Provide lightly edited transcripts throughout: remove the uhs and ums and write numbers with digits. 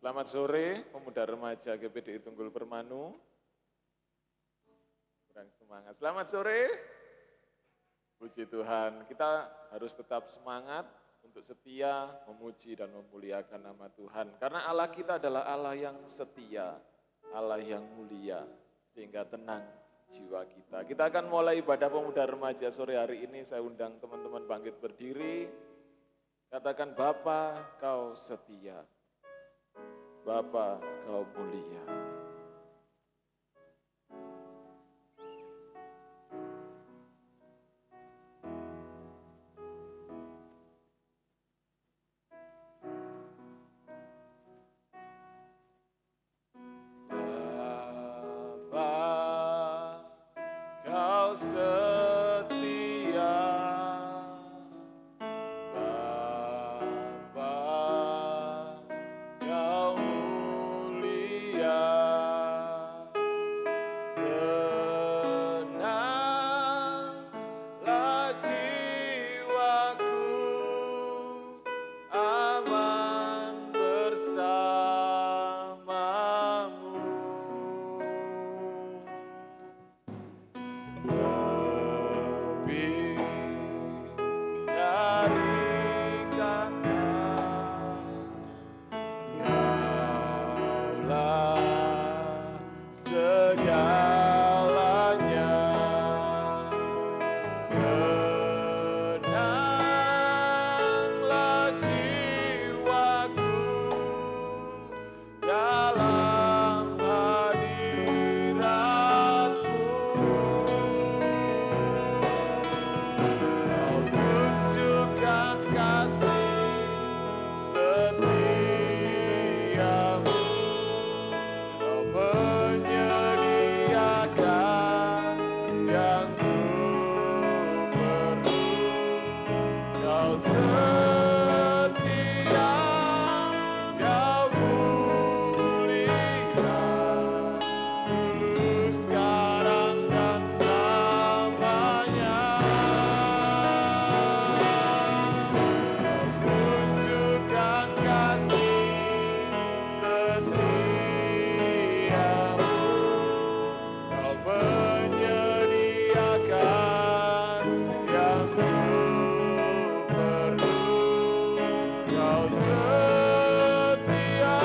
Selamat sore, pemuda remaja GPDI Tunggul Permanu. Kurang semangat. Selamat sore. Puji Tuhan, kita harus tetap semangat untuk setia memuji dan memuliakan nama Tuhan. Karena Allah kita adalah Allah yang setia, Allah yang mulia, sehingga tenang jiwa kita. Kita akan mulai ibadah pemuda remaja sore hari ini. Saya undang teman-teman bangkit berdiri. Katakan, Bapa, Kau setia. Bapa, Kau mulia. Bapa, Kau setia. Bapa, Kau mulia. Tenanglah jiwaku, aman bersamamu. Lebih dari kata, Kaulah segalanya. Tenanglah jiwaku dalam hadirat-Mu. Kau tunjukkan kasih setiamu. Kau menyediakan yang ku perlu. Kau setia, Kau mulia, dulu, sekarang, dan selamanya. Kau tunjukkan kasih setiamu. Kau menyediakan yang ku perlu. Kau setia,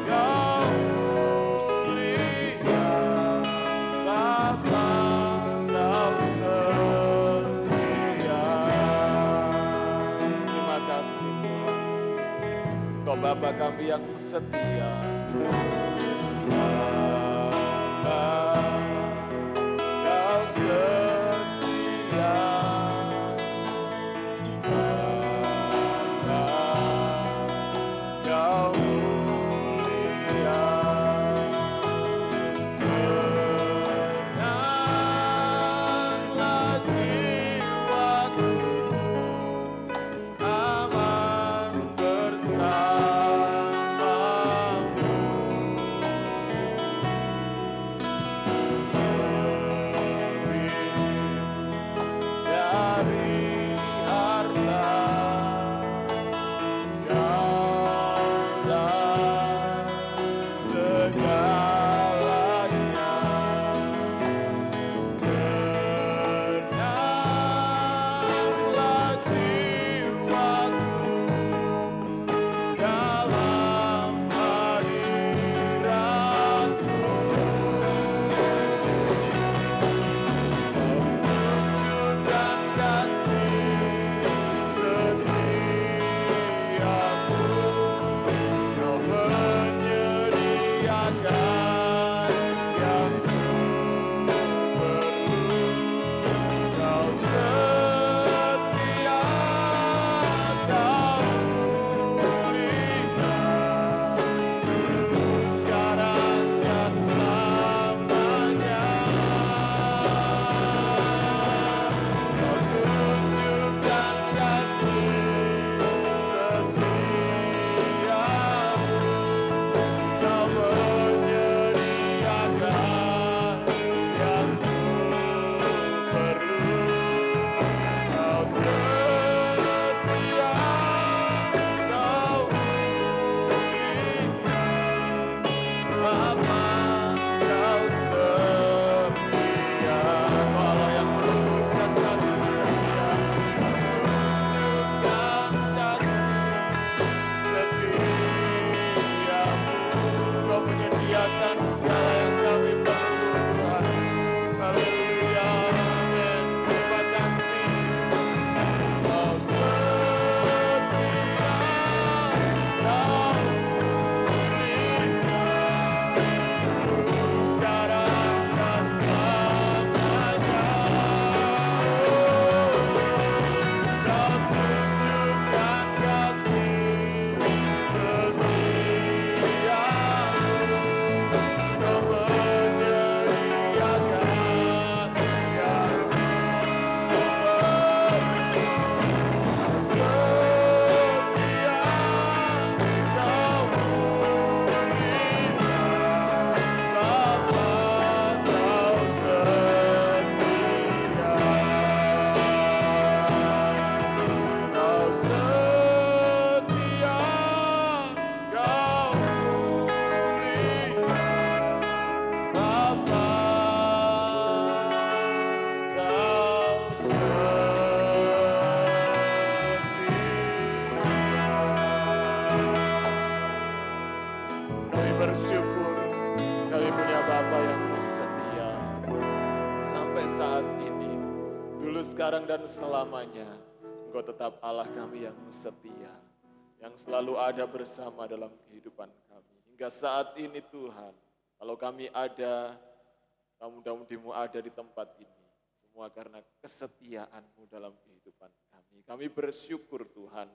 Kau mulia, Bapa, Kau setia. Terima kasih Tuhan, Kau Bapa kami yang setia. Bapa, Kau setia. Bapa, Kau mulia. Tenanglah jiwaku, aman bersamamu. bersyukur kami punya Bapa yang setia. Sampai saat ini, dulu, sekarang, dan selamanya, Engkau tetap Allah kami yang setia, yang selalu ada bersama dalam kehidupan kami. Hingga saat ini Tuhan, kalau kami ada, tamu-tamu ada di tempat ini, semua karena kesetiaan-Mu dalam kehidupan kami. Kami bersyukur Tuhan,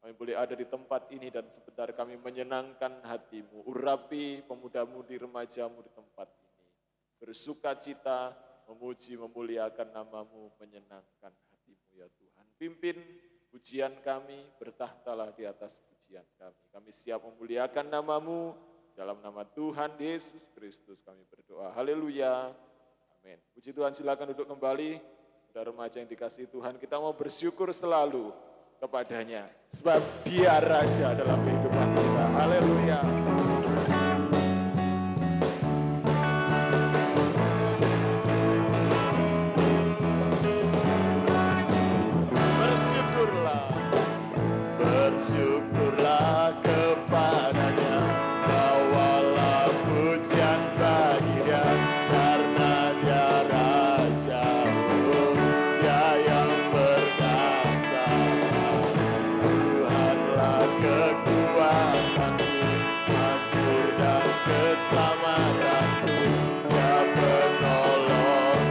kami boleh ada di tempat ini dan sebentar kami menyenangkan hati-Mu, urapi pemuda-mudi, remaja-Mu di tempat ini. Bersuka cita, memuji, memuliakan nama-Mu, menyenangkan hati-Mu ya Tuhan. Pimpin pujian kami, bertahtalah di atas pujian kami. Kami siap memuliakan nama-Mu, dalam nama Tuhan Yesus Kristus kami berdoa. Haleluya. Amin. Puji Tuhan, silakan duduk kembali. Saudara remaja yang dikasihi Tuhan, kita mau bersyukur selalu kepadanya, sebab Dia Raja dalam kehidupan kita. Haleluya. Bersyukurlah, bersyukurlah kepadanya, bawalah pujian bagi Dia, karena Dia Raja. Keselamatanku, Dia penolongku,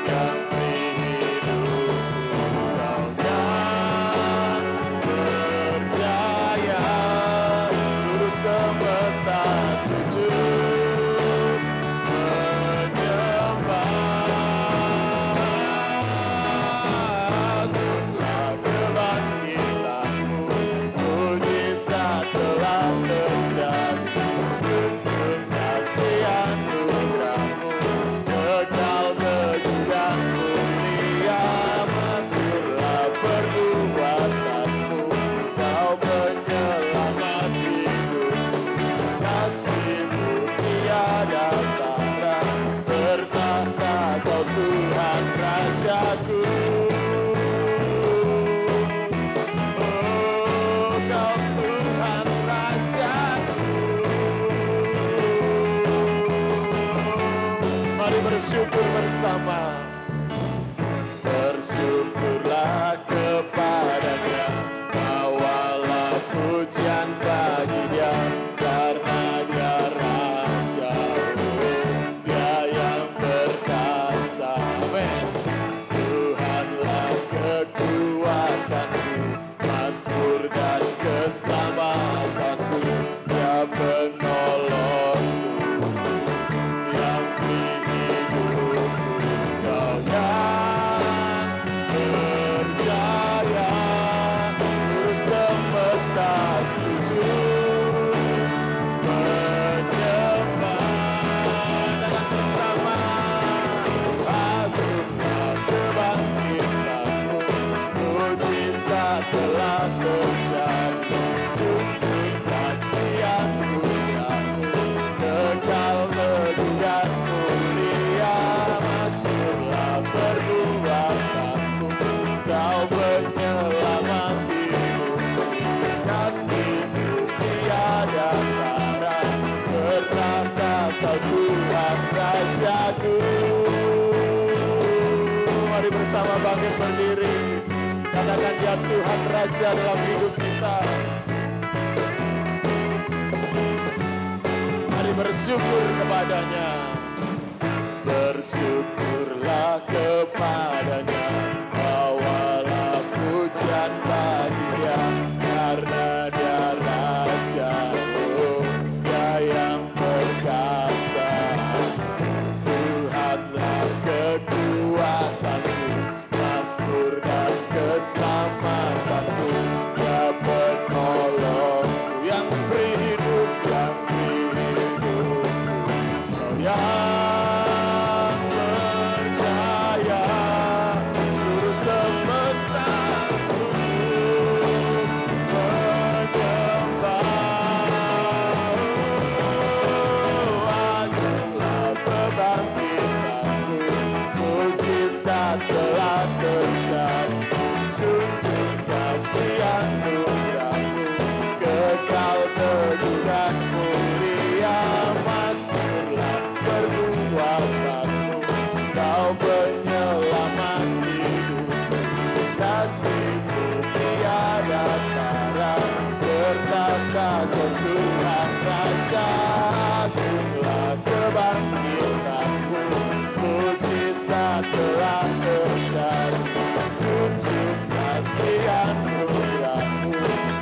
yang beri hidupku, Kau yang berjaya, seluruh semesta sujud menyembah. Itulah kebangkitanmu, mujizat telah terjadi. Tuhan Rajaku, oh Kau Tuhan Rajaku. Mari bersyukur bersama. Bersyukurlah kepadanya, bawalah pujian bagi Dia, karena Dia Raja. Mazmur dan keselamatanku, Dia penolongku, yang beri hidupku, Kau yang rajaku. Mari bersama bangkit berdiri. Katakan dia Tuhan Raja dalam hidup kita. Mari bersyukur kepadanya. Bersyukurlah kepadanya, bawalah pujian bagi dia, karena dia Raja, oh, dia yang perkasa. Tuhanlah kekuatanku, Mazmur dan keselamatanku, dia penolongku yang beri hidup, yang beri hidupku. Oh, yang percaya, seluruh semesta sujud menyembah. Oh, adalah kebangkitanku, mujizat telah terjadi, junjung kasih anugerahmu, kekal teguh dan mulia. Masyurlah perbuatanmu, kau penyelamat hidupku, kasihmu tiada tara, bertata kau Tuhan Raja. Agunglah kebangkitanmu, mujizat telah terjadi, junjung kasih anugerahmu,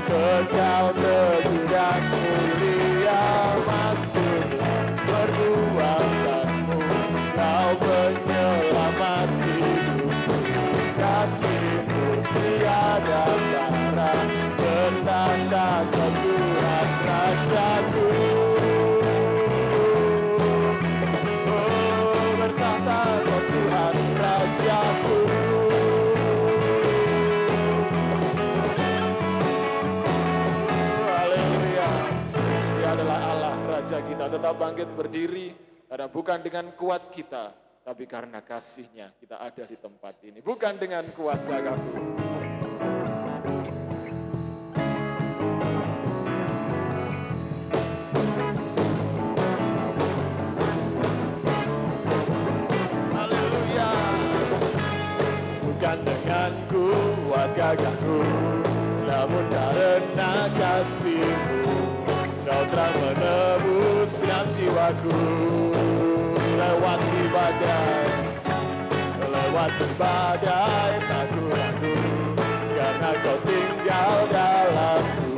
kekal teguh dan mulia. Masyurlah perbuatanmu, kau penyelamat hidupku, kasihmu tiada tara, bertanda kau Tuhan Rajaku. Oh, bertanda kau Tuhan Rajaku. Haleluya. Dia adalah Allah Raja kita. Tetap bangkit berdiri, karena bukan dengan kuat kita, tapi karena kasih-Nya kita ada di tempat ini. Bukan dengan kuat gagahku. Haleluya. Bukan dengan kuat gagahku, namun karena kasih-Mu, Kau telah menebus dalam jiwaku. Lewati badai tak ku ragu, karena Kau tinggal dalamku.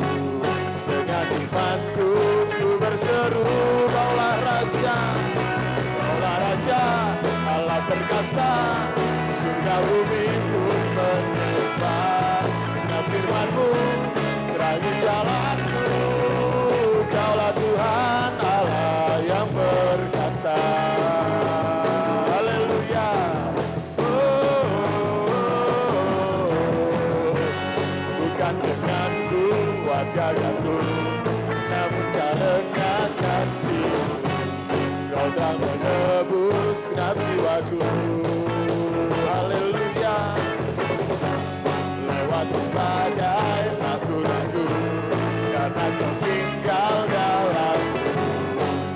Dengan imanku ku berseru, Kaulah Raja, Allah perkasa. Surga bumi pun menyembah, sinar firman-Mu terangi jalanku. Kaulah Tuhan Allah yang perkasa. Haleluya. Bukan dengan kuat gagahku, namun karena kasih-Mu, Kau telah menebus genap jiwaku. Haleluya. Lewati badai tak ku ragu, karena Kau tinggal dalamku.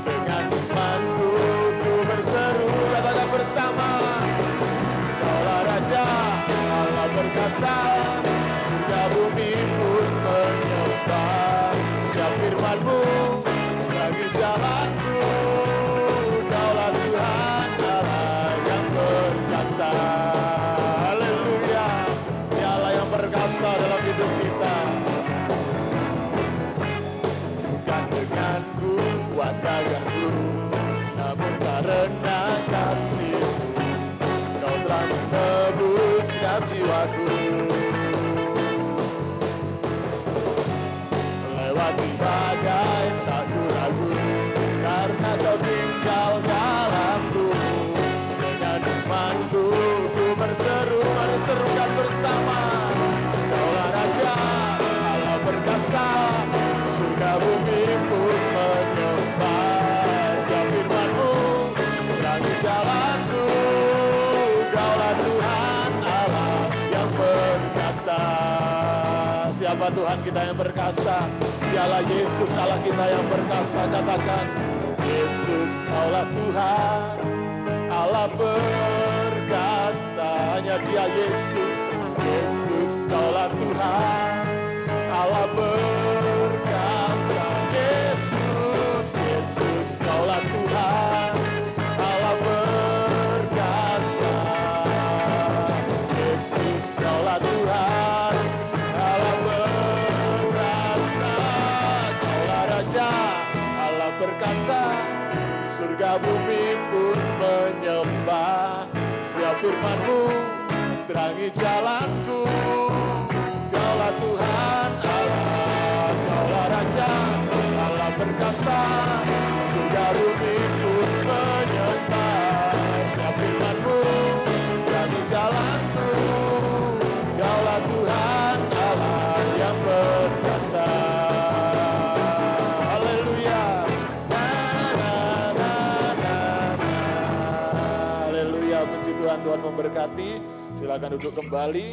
Dengan imanku ku berseru, katakan bersama, Kaulah Raja, Allah perkasa. Surga bumi pun menyembah, setiap firman-Mu bagi jalanku. Kaulah Tuhan Allah yang perkasa. Haleluya. Dialah yang perkasa dalam hidup kita. Bukan dengan kuat gagahku, namun karena kasih-Mu, Kau telah menebus setiap jiwaku. Lewati badai tak ku ragu, karena Kau tinggal dalamku. Dengan imanku ku berseru, mari serukan bersama, Kaulah Raja, Allah perkasa. Surga bumi pun menyembah, setiap firman-Mu terangi jalanku. Kaulah Tuhan Allah yang perkasa. Siapa Tuhan kita yang perkasa? Dialah Yesus Allah kita yang perkasa. Katakan, Yesus Kaulah Tuhan Allah perkasa, hanya Dia Yesus, Yesus kaulah Tuhan. Allah perkasa, Yesus, Yesus kaulah Tuhan. Allah perkasa, Yesus kaulah Tuhan. Allah perkasa, kaulah Raja. Allah perkasa, surga bumi pun menyembah. Setiap firman-Mu terangi jalanku. Kaulah Tuhan Allah, kaulah Raja. Allah perkasa, surga bumi pun menyembah. Setiap firman-Mu terangi jalanku. Kaulah Tuhan Allah yang perkasa. Haleluya. Haleluya, puji Tuhan, Tuhan memberkati. Silakan duduk kembali.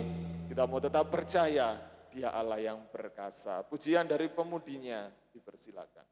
Kita mau tetap percaya Dia Allah yang perkasa. Pujian dari pemudinya dipersilakan.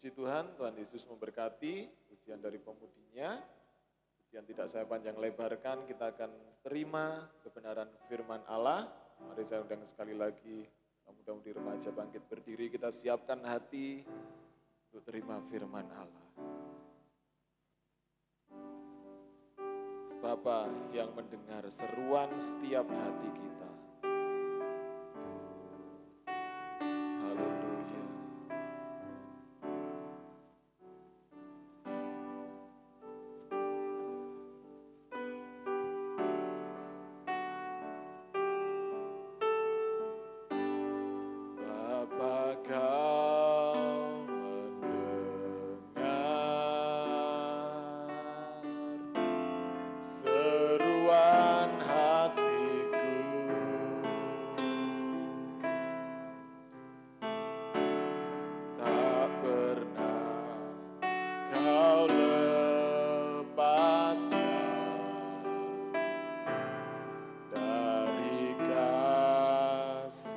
Puji Tuhan, Tuhan Yesus memberkati pujian dari pemudinya. Pujian tidak saya panjang lebarkan, kita akan terima kebenaran firman Allah. Mari saya undang sekali lagi, mudah-mudahan remaja bangkit berdiri, kita siapkan hati untuk terima firman Allah. Bapa yang mendengar seruan setiap hati kita. Haleluya. Bapa kau mendengar seruan hatiku, tak pernah kau lepaskan dari kasih-Mu.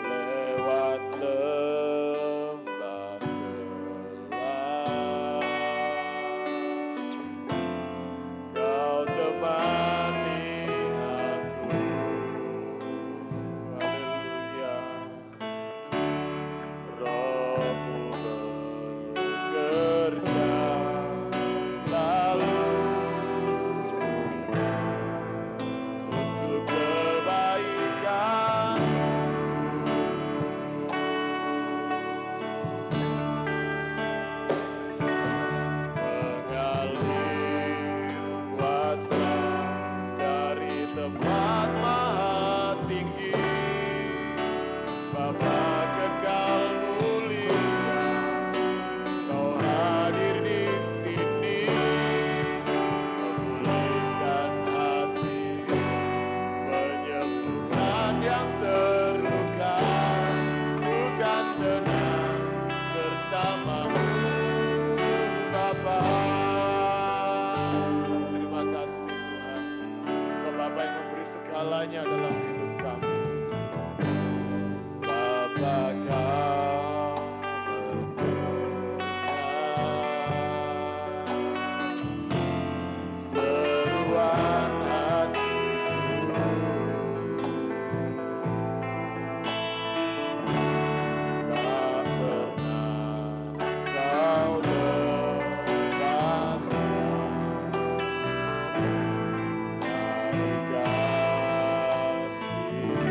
Lewat lembah gelap, Kau temani aku. Haleluya. Roh-Mu bekerja selalu untuk kebaikan. Mengalir kuasa dari tempat maha tinggi, Bapa kekal mulia, Kau hadir di sini, memulihkan hati, menyembuhkan yang terluka, bukan tenang bersamamu, Bapa. Terima kasih Tuhan, Bapa yang memberi segalanya dalam hidup kami. Bapa kau mendengar seruan hatiku, tak pernah kau lepaskan dari kasih-Mu.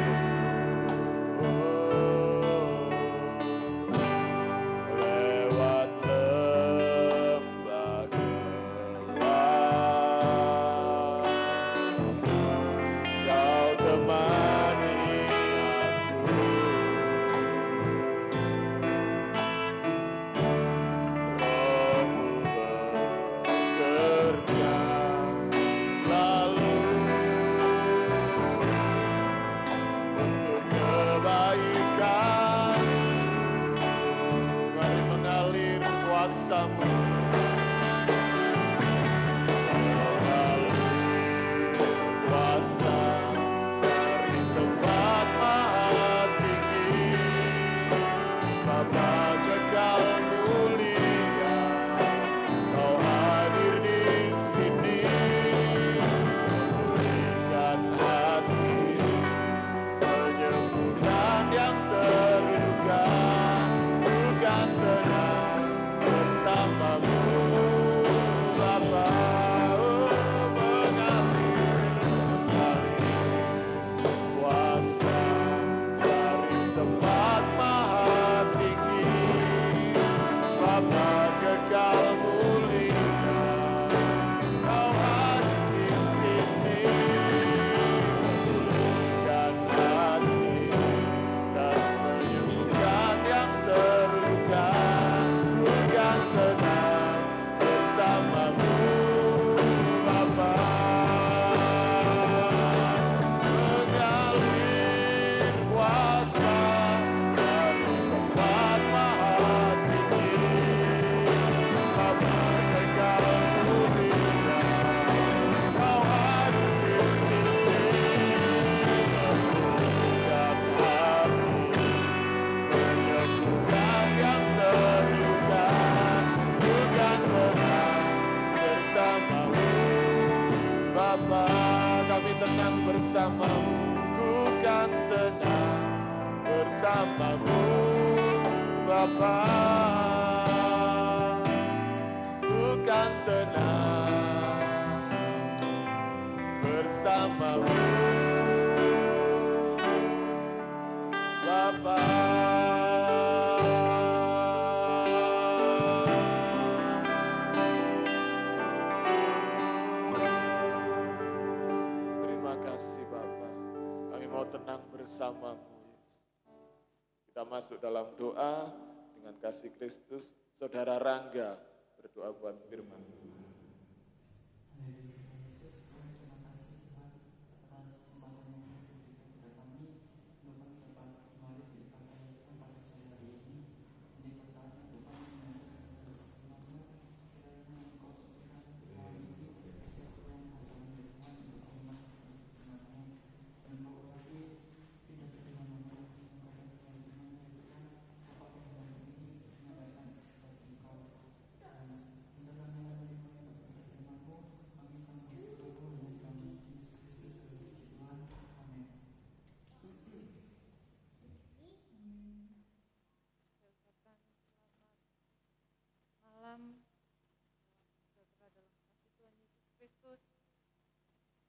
Lewat lembah gelap, Kau temani aku. Roh-Mu bekerja selalu untuk kebaikan. Mari mengalir kuasa-Mu, mengalir kuasa Bapa, kami tenang bersamamu. Ku kan tenang bersamamu, Bapa. Ku kan tenang bersamamu, Bapa. Terima kasih Bapa. Kami mau tenang bersamamu, Yesus. Kita masuk dalam doa dengan kasih Kristus. Saudara Rangga berdoa buat firman. Malam, saudara dalam kasih Tuhan Yesus Kristus.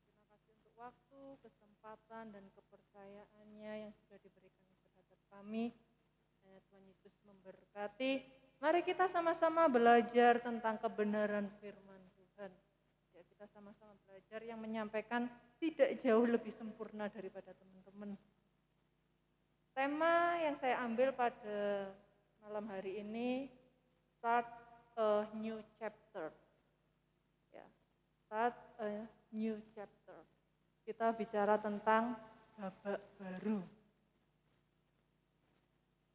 Terima kasih untuk waktu, kesempatan, dan kepercayaannya yang sudah diberikan terhadap kami. Tuhan Yesus memberkati. Mari kita sama-sama belajar tentang kebenaran firman Tuhan. Ya, kita sama-sama belajar yang menyampaikan tidak jauh lebih sempurna daripada teman-teman. Tema yang saya ambil pada malam hari ini, Start a New Chapter. Ya, Start a New Chapter. Kita bicara tentang babak baru.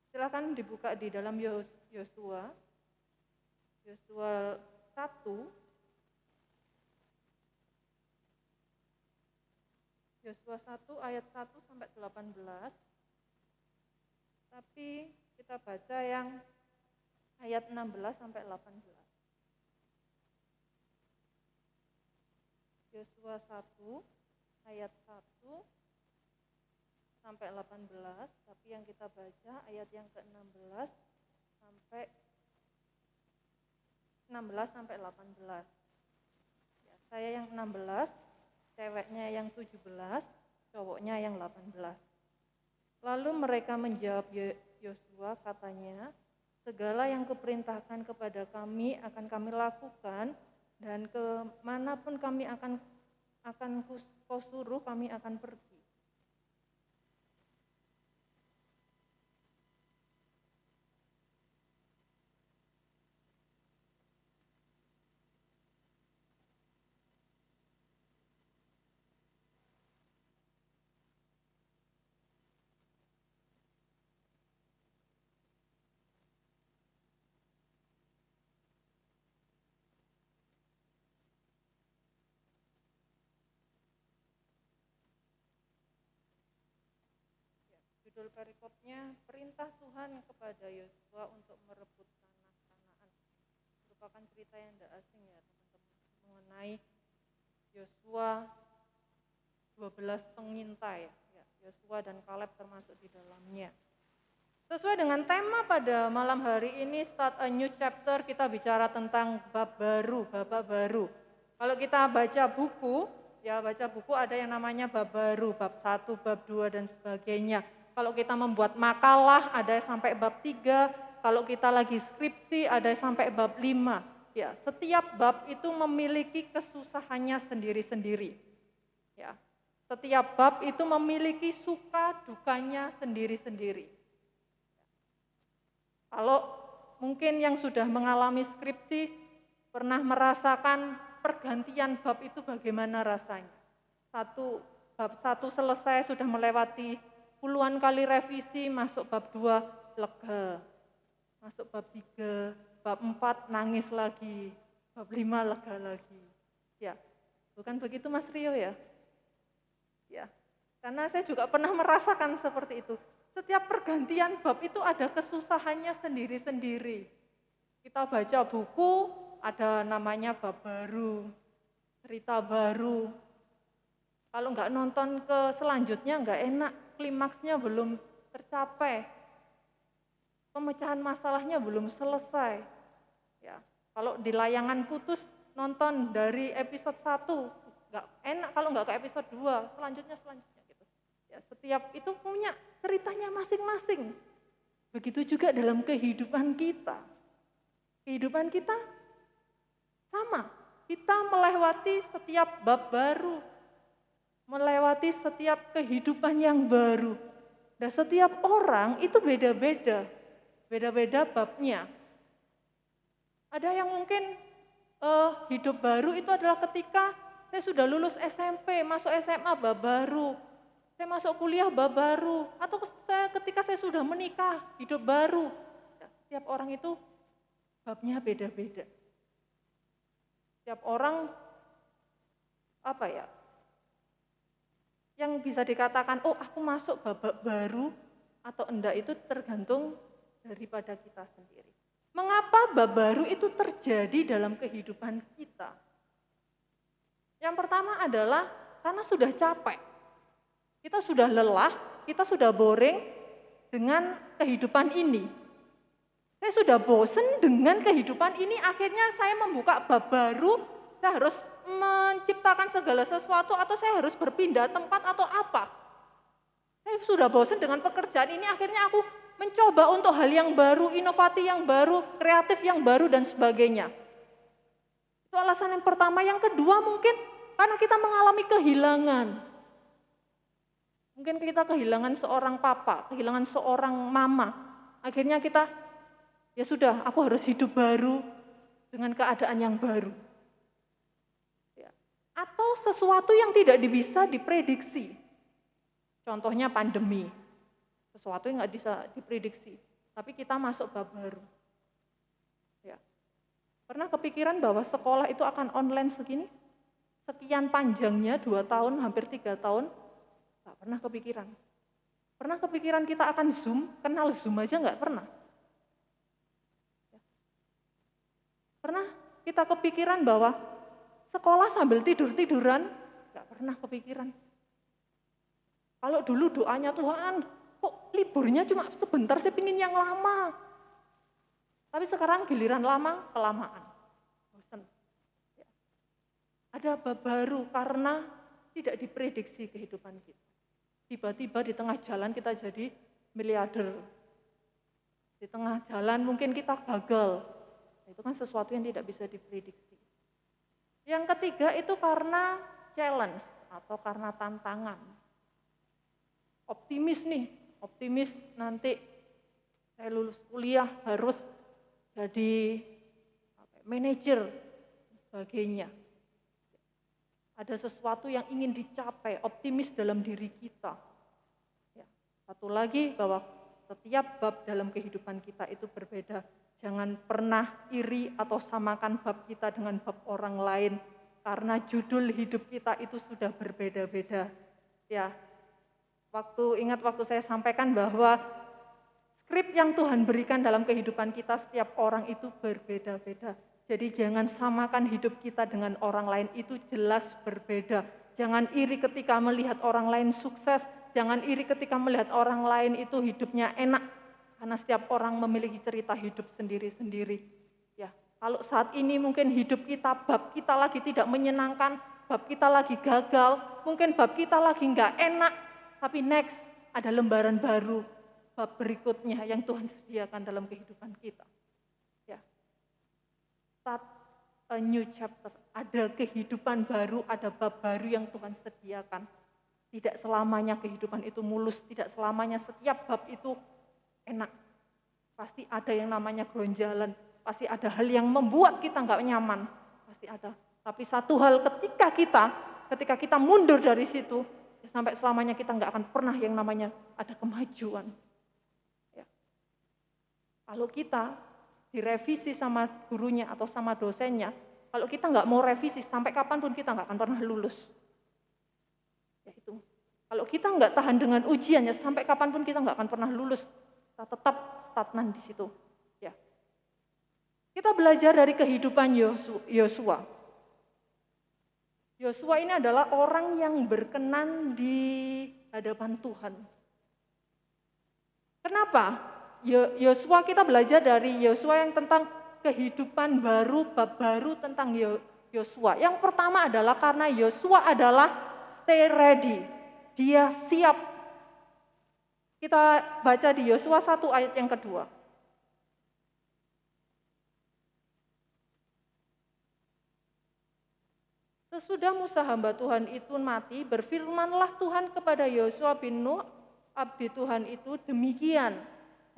Silakan dibuka di dalam Yosua 1. Yosua 1 ayat 1 sampai 18. Tapi kita baca yang ayat 16 sampai 18. Yosua 1 ayat 1 sampai 18, tapi yang kita baca ayat yang ke-16 sampai 18. Ya, saya yang 16, ceweknya yang 17, cowoknya yang 18. Lalu mereka menjawab Yosua, katanya, segala yang kuperintahkan kepada kami akan kami lakukan, dan kemanapun kami akan kau suruh kami akan pergi. Judul perikopnya, perintah Tuhan kepada Yosua untuk merebut tanah Kanaan. Merupakan cerita yang tidak asing ya teman-teman, mengenai Yosua 12 pengintai. Ya, Yosua dan Kaleb termasuk di dalamnya. Sesuai dengan tema pada malam hari ini, Start a New Chapter, kita bicara tentang bab baru, babak baru. Kalau kita baca buku ada yang namanya bab baru, bab 1, bab 2, dan sebagainya. Kalau kita membuat makalah ada sampai bab 3, kalau kita lagi skripsi ada sampai bab 5. Ya, setiap bab itu memiliki kesusahannya sendiri-sendiri. Ya, setiap bab itu memiliki suka dukanya sendiri-sendiri. Kalau mungkin yang sudah mengalami skripsi pernah merasakan pergantian bab itu bagaimana rasanya. Bab 1 selesai, sudah melewati puluhan kali revisi, masuk bab 2 lega, masuk bab 3, bab 4 nangis lagi, bab 5 lega lagi. Ya, bukan begitu Mas Rio ya? Ya, karena saya juga pernah merasakan seperti itu. Setiap pergantian bab itu ada kesusahannya sendiri-sendiri. Kita baca buku, ada namanya bab baru, cerita baru, Kalau nggak nonton ke selanjutnya nggak enak, klimaksnya belum tercapai, pemecahan masalahnya belum selesai. Ya, kalau di layangan putus nonton dari episode 1 nggak enak kalau nggak ke episode 2, selanjutnya gitu. Ya, setiap itu punya ceritanya masing-masing. Begitu juga dalam kehidupan kita. Kehidupan kita sama. Kita melewati setiap bab baru, melewati setiap kehidupan yang baru. Dan setiap orang itu beda-beda, beda-beda babnya. Ada yang mungkin hidup baru itu adalah ketika saya sudah lulus SMP, masuk SMA bab baru. Saya masuk kuliah bab baru, atau ketika saya sudah menikah, hidup baru. Setiap orang itu babnya beda-beda. Setiap orang yang bisa dikatakan, oh aku masuk babak baru atau enggak itu tergantung daripada kita sendiri. Mengapa bab baru itu terjadi dalam kehidupan kita? Yang pertama adalah karena sudah capek. Kita sudah lelah, kita sudah boring dengan kehidupan ini. Saya sudah bosen dengan kehidupan ini, akhirnya saya membuka bab baru, saya harus menciptakan segala sesuatu atau saya harus berpindah tempat atau apa. Saya sudah bosen dengan pekerjaan ini, akhirnya aku mencoba untuk hal yang baru, inovatif yang baru, kreatif yang baru dan sebagainya. Itu alasan yang pertama. Yang kedua mungkin karena kita mengalami kehilangan. Mungkin kita kehilangan seorang papa, kehilangan seorang mama. Akhirnya kita, ya sudah, aku harus hidup baru dengan keadaan yang baru. Ya. Atau sesuatu yang tidak bisa diprediksi. Contohnya pandemi. Sesuatu yang nggak bisa diprediksi. Tapi kita masuk bab baru. Ya. Pernah kepikiran bahwa sekolah itu akan online segini? Sekian panjangnya, 2 tahun, hampir 3 tahun. Nggak pernah kepikiran. Pernah kepikiran kita akan Zoom? Kenal Zoom aja nggak pernah. Pernah kita kepikiran bahwa sekolah sambil tidur-tiduran? Nggak pernah kepikiran. Kalau dulu doanya Tuhan, kok liburnya cuma sebentar, saya pingin yang lama. Tapi sekarang giliran lama, kelamaan. Bosan. Ada bab baru karena tidak diprediksi kehidupan kita. Tiba-tiba di tengah jalan kita jadi miliarder. Di tengah jalan mungkin kita gagal. Itu kan sesuatu yang tidak bisa diprediksi. Yang ketiga itu karena challenge atau karena tantangan. Optimis nih, optimis nanti saya lulus kuliah harus jadi manajer dan sebagainya. Ada sesuatu yang ingin dicapai, optimis dalam diri kita. Ya. Satu lagi bahwa setiap bab dalam kehidupan kita itu berbeda. Jangan pernah iri atau samakan bab kita dengan bab orang lain. Karena judul hidup kita itu sudah berbeda-beda. Ya. Ingat waktu saya sampaikan bahwa skrip yang Tuhan berikan dalam kehidupan kita setiap orang itu berbeda-beda. Jadi jangan samakan hidup kita dengan orang lain, itu jelas berbeda. Jangan iri ketika melihat orang lain sukses, jangan iri ketika melihat orang lain itu hidupnya enak. Karena setiap orang memiliki cerita hidup sendiri-sendiri. Ya, kalau saat ini mungkin hidup kita, bab kita lagi tidak menyenangkan, bab kita lagi gagal, mungkin bab kita lagi nggak enak, tapi next ada lembaran baru, bab berikutnya yang Tuhan sediakan dalam kehidupan kita. Start a new chapter, ada kehidupan baru, ada bab baru yang Tuhan sediakan. Tidak selamanya kehidupan itu mulus, tidak selamanya setiap bab itu enak. Pasti ada yang namanya gonjalan, pasti ada hal yang membuat kita nggak nyaman, pasti ada. Tapi satu hal ketika kita mundur dari situ, ya sampai selamanya kita nggak akan pernah yang namanya ada kemajuan. Ya. Kalau kita direvisi sama gurunya atau sama dosennya, kalau kita nggak mau revisi, sampai kapanpun kita nggak akan pernah lulus. Ya itu. Kalau kita nggak tahan dengan ujiannya, sampai kapanpun kita nggak akan pernah lulus. Kita tetap stagnan di situ. Ya. Kita belajar dari kehidupan Yosua. Yosua ini adalah orang yang berkenan di hadapan Tuhan. Kenapa? Yosua, kita belajar dari Yosua yang tentang kehidupan baru, bab baru tentang Yosua. Yang pertama adalah karena Yosua adalah stay ready. Dia siap. Kita baca di Yosua 1 ayat yang kedua. Sesudah Musa hamba Tuhan itu mati, berfirmanlah Tuhan kepada Yosua bin Nun, abdi Tuhan itu, demikian,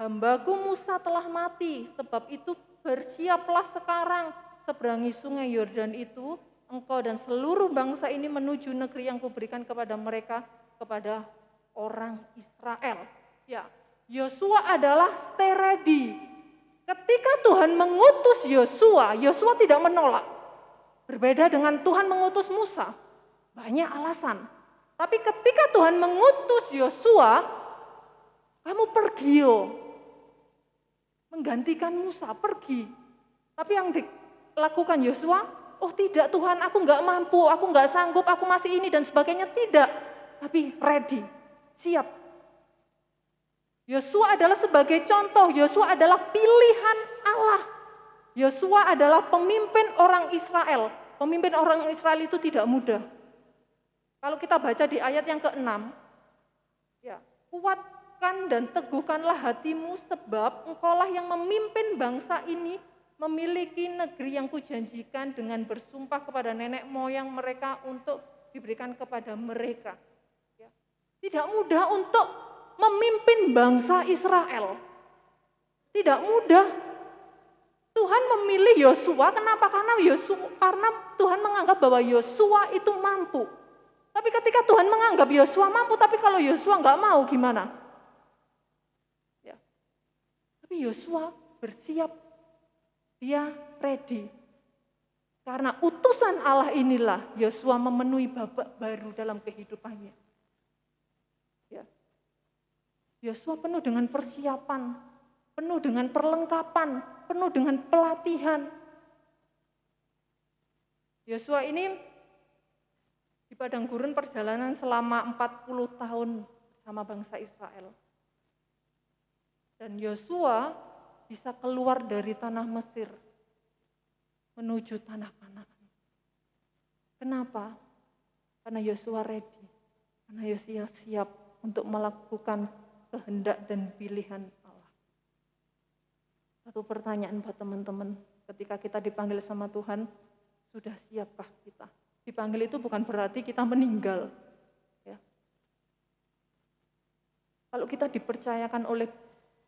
hambaku Musa telah mati, sebab itu bersiaplah sekarang, seberangi sungai Yordan itu, engkau dan seluruh bangsa ini menuju negeri yang kuberikan kepada mereka, kepada orang Israel. Ya, Yosua adalah stay ready. Ketika Tuhan mengutus Yosua, Yosua tidak menolak. Berbeda dengan Tuhan mengutus Musa, banyak alasan. Tapi ketika Tuhan mengutus Yosua, kamu pergi menggantikan Musa, pergi. Tapi yang dilakukan Yosua, oh tidak Tuhan, aku nggak mampu, aku nggak sanggup, aku masih ini dan sebagainya, tidak. Tapi ready, siap. Yosua adalah sebagai contoh, Yosua adalah pilihan Allah. Yosua adalah pemimpin orang Israel. Pemimpin orang Israel itu tidak mudah. Kalau kita baca di ayat yang ke-6, ya, kuatkan dan teguhkanlah hatimu sebab engkaulah yang memimpin bangsa ini memiliki negeri yang kujanjikan dengan bersumpah kepada nenek moyang mereka untuk diberikan kepada mereka. Ya. Tidak mudah untuk memimpin bangsa Israel. Tidak mudah. Tuhan memilih Yosua, kenapa? Karena Tuhan menganggap bahwa Yosua itu mampu. Tapi ketika Tuhan menganggap Yosua mampu, tapi kalau Yosua nggak mau gimana? Ya. Tapi Yosua bersiap, dia ready. Karena utusan Allah inilah Yosua memenuhi babak baru dalam kehidupannya. Ya. Yosua penuh dengan persiapan, penuh dengan perlengkapan, penuh dengan pelatihan. Yosua ini di padang gurun perjalanan selama 40 tahun bersama bangsa Israel. Dan Yosua bisa keluar dari tanah Mesir menuju tanah Kanaan. Kenapa? Karena Yosua ready. Karena Yosua siap untuk melakukan kehendak dan pilihan Allah. Satu pertanyaan buat teman-teman, ketika kita dipanggil sama Tuhan, sudah siapkah kita? Dipanggil itu bukan berarti kita meninggal. Ya. Kalau kita dipercayakan oleh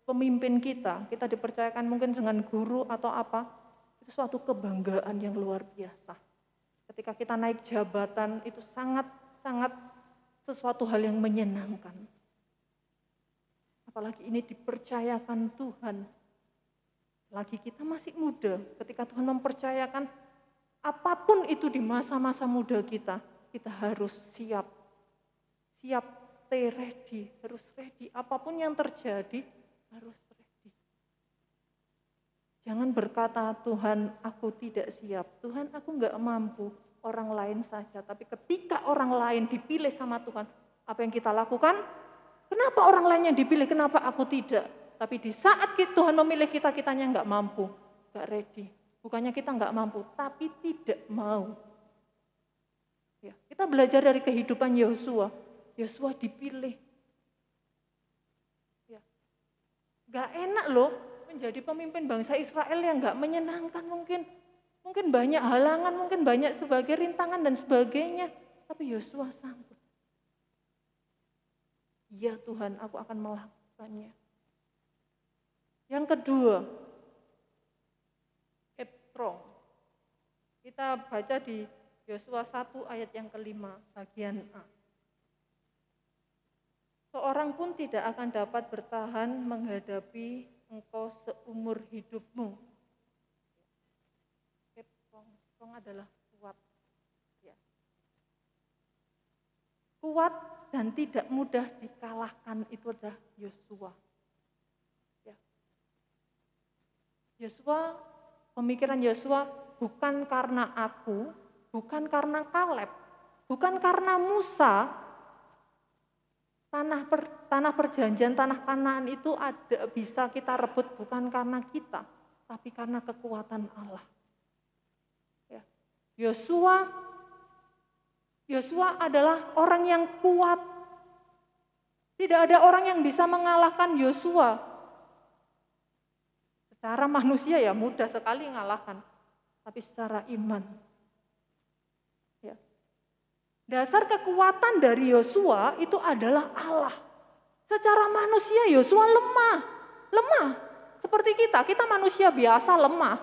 pemimpin kita dipercayakan mungkin dengan guru atau apa, itu suatu kebanggaan yang luar biasa. Ketika kita naik jabatan, itu sangat sesuatu hal yang menyenangkan. Apalagi ini dipercayakan Tuhan. Lagi kita masih muda, ketika Tuhan mempercayakan apapun itu di masa-masa muda kita harus siap, stay ready, harus ready. Apapun yang terjadi, harus ready. Jangan berkata, Tuhan aku tidak siap, Tuhan aku enggak mampu, orang lain saja. Tapi ketika orang lain dipilih sama Tuhan, apa yang kita lakukan? Kenapa orang lain yang dipilih, kenapa aku tidak? Tapi di saat Tuhan memilih kita, kitanya enggak mampu, enggak ready. Bukannya kita enggak mampu, tapi tidak mau. Ya, kita belajar dari kehidupan Yosua. Yosua dipilih. Ya. Enggak enak loh menjadi pemimpin bangsa Israel yang enggak menyenangkan mungkin. Mungkin banyak halangan, mungkin banyak sebagai rintangan dan sebagainya. Tapi Yosua sanggup. Ya Tuhan, aku akan melakukannya. Yang kedua, keep strong. Kita baca di Yosua 1 ayat yang ke-5, bagian A. Seorang pun tidak akan dapat bertahan menghadapi engkau seumur hidupmu. Keep strong. Strong adalah kuat. Ya. Kuat dan tidak mudah dikalahkan itu adalah Yosua. Yosua, pemikiran Yosua bukan karena aku, bukan karena Kaleb, Bukan karena Musa, tanah perjanjian, tanah Kanaan itu ada bisa kita rebut bukan karena kita, tapi karena kekuatan Allah. Ya. Yosua adalah orang yang kuat. Tidak ada orang yang bisa mengalahkan Yosua. Secara manusia ya mudah sekali mengalahkan, tapi secara iman. Ya. Dasar kekuatan dari Yosua itu adalah Allah. Secara manusia Yosua lemah. Seperti kita manusia biasa lemah.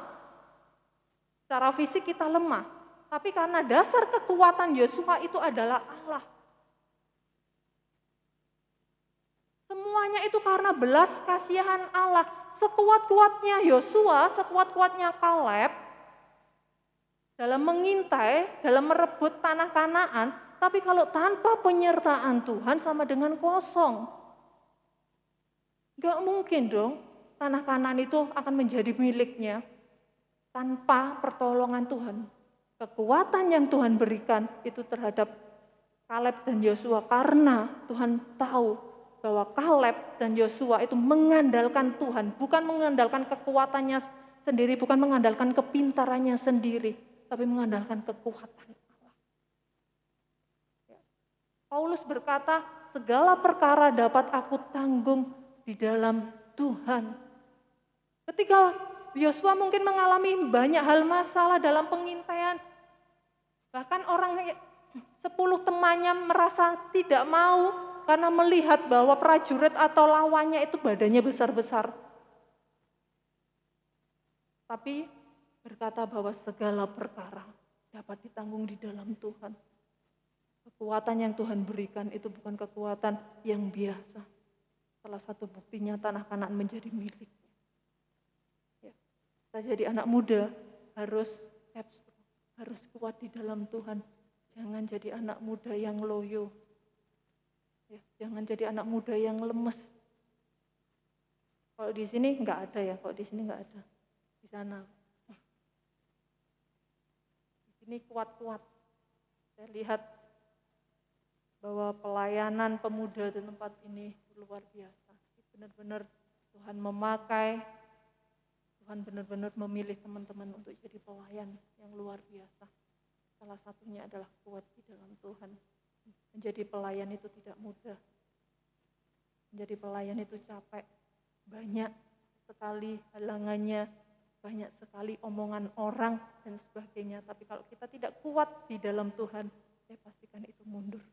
Secara fisik kita lemah. Tapi karena dasar kekuatan Yosua itu adalah Allah. Semuanya itu karena belas kasihan Allah. Sekuat-kuatnya Yosua, sekuat-kuatnya Kaleb, dalam mengintai, dalam merebut tanah Kanaan, tapi kalau tanpa penyertaan Tuhan sama dengan kosong. Gak mungkin dong tanah Kanaan itu akan menjadi miliknya tanpa pertolongan Tuhan. Kekuatan yang Tuhan berikan itu terhadap Kaleb dan Yosua karena Tuhan tahu bahwa Kaleb dan Yosua itu mengandalkan Tuhan, bukan mengandalkan kekuatannya sendiri, bukan mengandalkan kepintarannya sendiri, tapi mengandalkan kekuatan Allah. Paulus berkata, segala perkara dapat aku tanggung di dalam Tuhan. Ketika Yosua mungkin mengalami banyak hal masalah dalam pengintaian, bahkan orang 10 temannya merasa tidak mau karena melihat bahwa prajurit atau lawannya itu badannya besar-besar. Tapi berkata bahwa segala perkara dapat ditanggung di dalam Tuhan. Kekuatan yang Tuhan berikan itu bukan kekuatan yang biasa. Salah satu buktinya tanah Kanaan menjadi miliknya. Ya. Kita jadi anak muda harus kuat di dalam Tuhan. Jangan jadi anak muda yang loyo. Ya, jangan jadi anak muda yang lemes. Kalau di sini enggak ada ya, kalau di sini enggak ada. Di sana. Di sini kuat-kuat. Saya lihat bahwa pelayanan pemuda di tempat ini luar biasa. Benar-benar Tuhan memakai, Tuhan benar-benar memilih teman-teman untuk jadi pelayan yang luar biasa. Salah satunya adalah kuat di dalam Tuhan. Menjadi pelayan itu tidak mudah. Menjadi pelayan itu capek. Banyak sekali halangannya, banyak sekali omongan orang dan sebagainya. Tapi kalau kita tidak kuat di dalam Tuhan, saya pastikan itu mundur.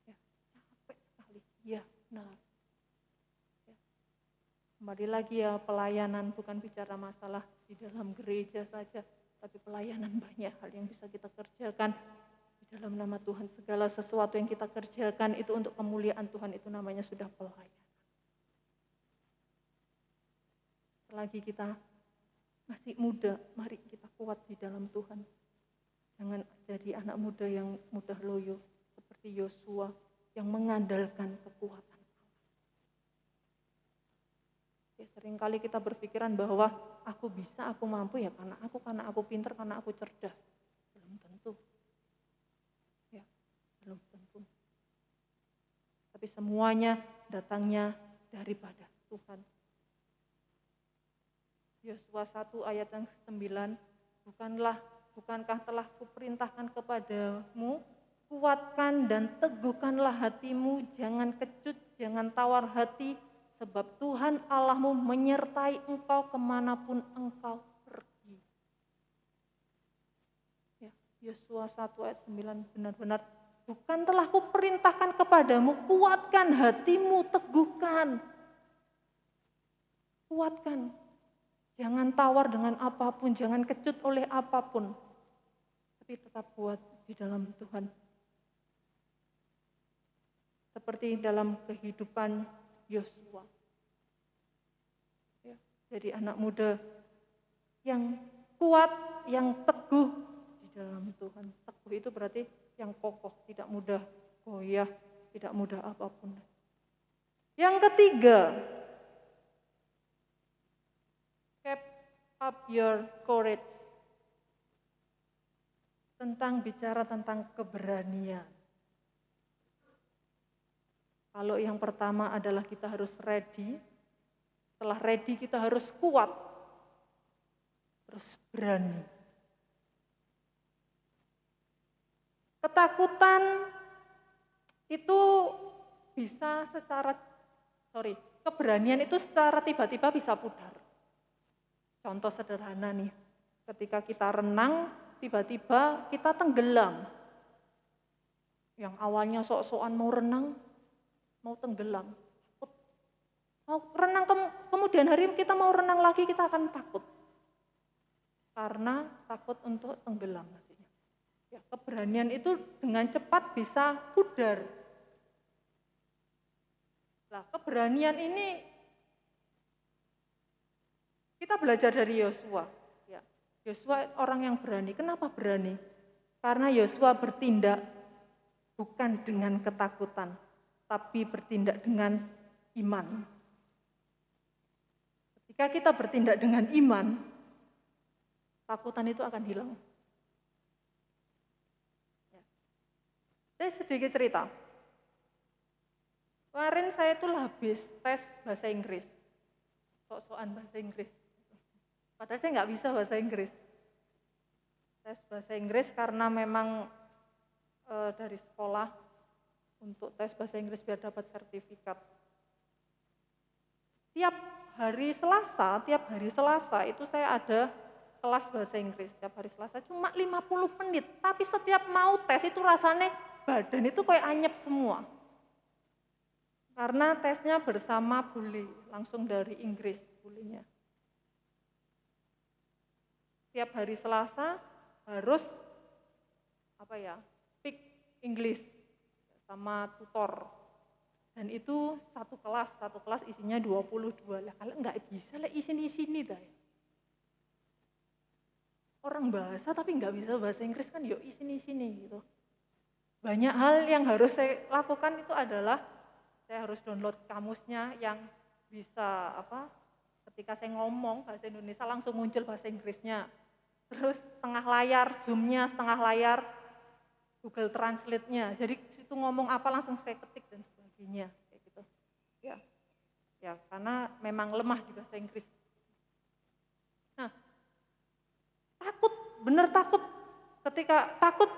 Ya, capek sekali. Ya, benar. Ya. Kembali lagi ya, pelayanan bukan bicara masalah di dalam gereja saja, tapi pelayanan banyak hal yang bisa kita kerjakan di dalam nama Tuhan. Segala sesuatu yang kita kerjakan itu untuk kemuliaan Tuhan, itu namanya sudah pelayanan. Selagi kita masih muda, mari kita kuat di dalam Tuhan. Jangan jadi anak muda yang mudah loyo seperti Yosua yang mengandalkan kekuatan Allah. Ya, seringkali kita berpikiran bahwa aku bisa, aku mampu ya karena aku pintar, karena aku cerdas. Belum tentu. Ya, belum tentu. Tapi semuanya datangnya daripada Tuhan. Yosua 1 ayat yang 9, bukankah telah kuperintahkan kepadamu, kuatkan dan teguhkanlah hatimu, jangan kecut, jangan tawar hati, sebab Tuhan Allahmu menyertai engkau kemanapun engkau pergi. Ya, Yosua 1 ayat 9 benar-benar, bukan telah kuperintahkan kepadamu, kuatkan hatimu, teguhkan. Kuatkan. Jangan tawar dengan apapun, jangan kecut oleh apapun. Tapi tetap kuat di dalam Tuhan. Seperti dalam kehidupan Yosua. Ya, jadi anak muda yang kuat, yang teguh di dalam Tuhan. Teguh itu berarti yang kokoh, tidak mudah goyah, tidak mudah apapun. Yang ketiga, keep up your courage. bicara tentang keberanian. Kalau yang pertama adalah kita harus ready. Setelah ready kita harus kuat. Terus berani. Ketakutan itu bisa keberanian itu secara tiba-tiba bisa pudar. Contoh sederhana nih, ketika kita renang, tiba-tiba kita tenggelam. Yang awalnya sok-sokan mau renang, mau tenggelam. Mau renang, kemudian hari kita mau renang lagi, kita akan takut. Karena takut untuk tenggelam nantinya. Ya, keberanian itu dengan cepat bisa pudar. Nah, keberanian ini kita belajar dari Yosua. Ya, Yosua orang yang berani. Kenapa berani? Karena Yosua bertindak bukan dengan ketakutan, tapi bertindak dengan iman. Ketika kita bertindak dengan iman, takutan itu akan hilang. Ya. Saya sedikit cerita. Kemarin saya itu habis tes bahasa Inggris. Sok-sokan bahasa Inggris. Padahal saya nggak bisa bahasa Inggris. Tes bahasa Inggris karena memang dari sekolah untuk tes bahasa Inggris biar dapat sertifikat. Tiap hari Selasa itu saya ada kelas bahasa Inggris. Tiap hari Selasa cuma 50 menit. Tapi setiap mau tes itu rasanya badan itu kayak anyep semua. Karena tesnya bersama bule, langsung dari Inggris bulenya. Tiap hari Selasa harus speak English sama tutor. Dan itu satu kelas isinya 22. Lah kalau enggak bisa lah sini dah. Orang bahasa tapi enggak bisa bahasa Inggris kan yuk sini gitu. Banyak hal yang harus saya lakukan itu adalah saya harus download kamusnya yang bisa ketika saya ngomong bahasa Indonesia langsung muncul bahasa Inggrisnya. Terus setengah layar, Zoom-nya setengah layar, Google Translate-nya. Jadi situ ngomong apa langsung saya ketik dan sebagainya kayak gitu. Ya, karena memang lemah di bahasa Inggris. Nah, takut. Ketika takut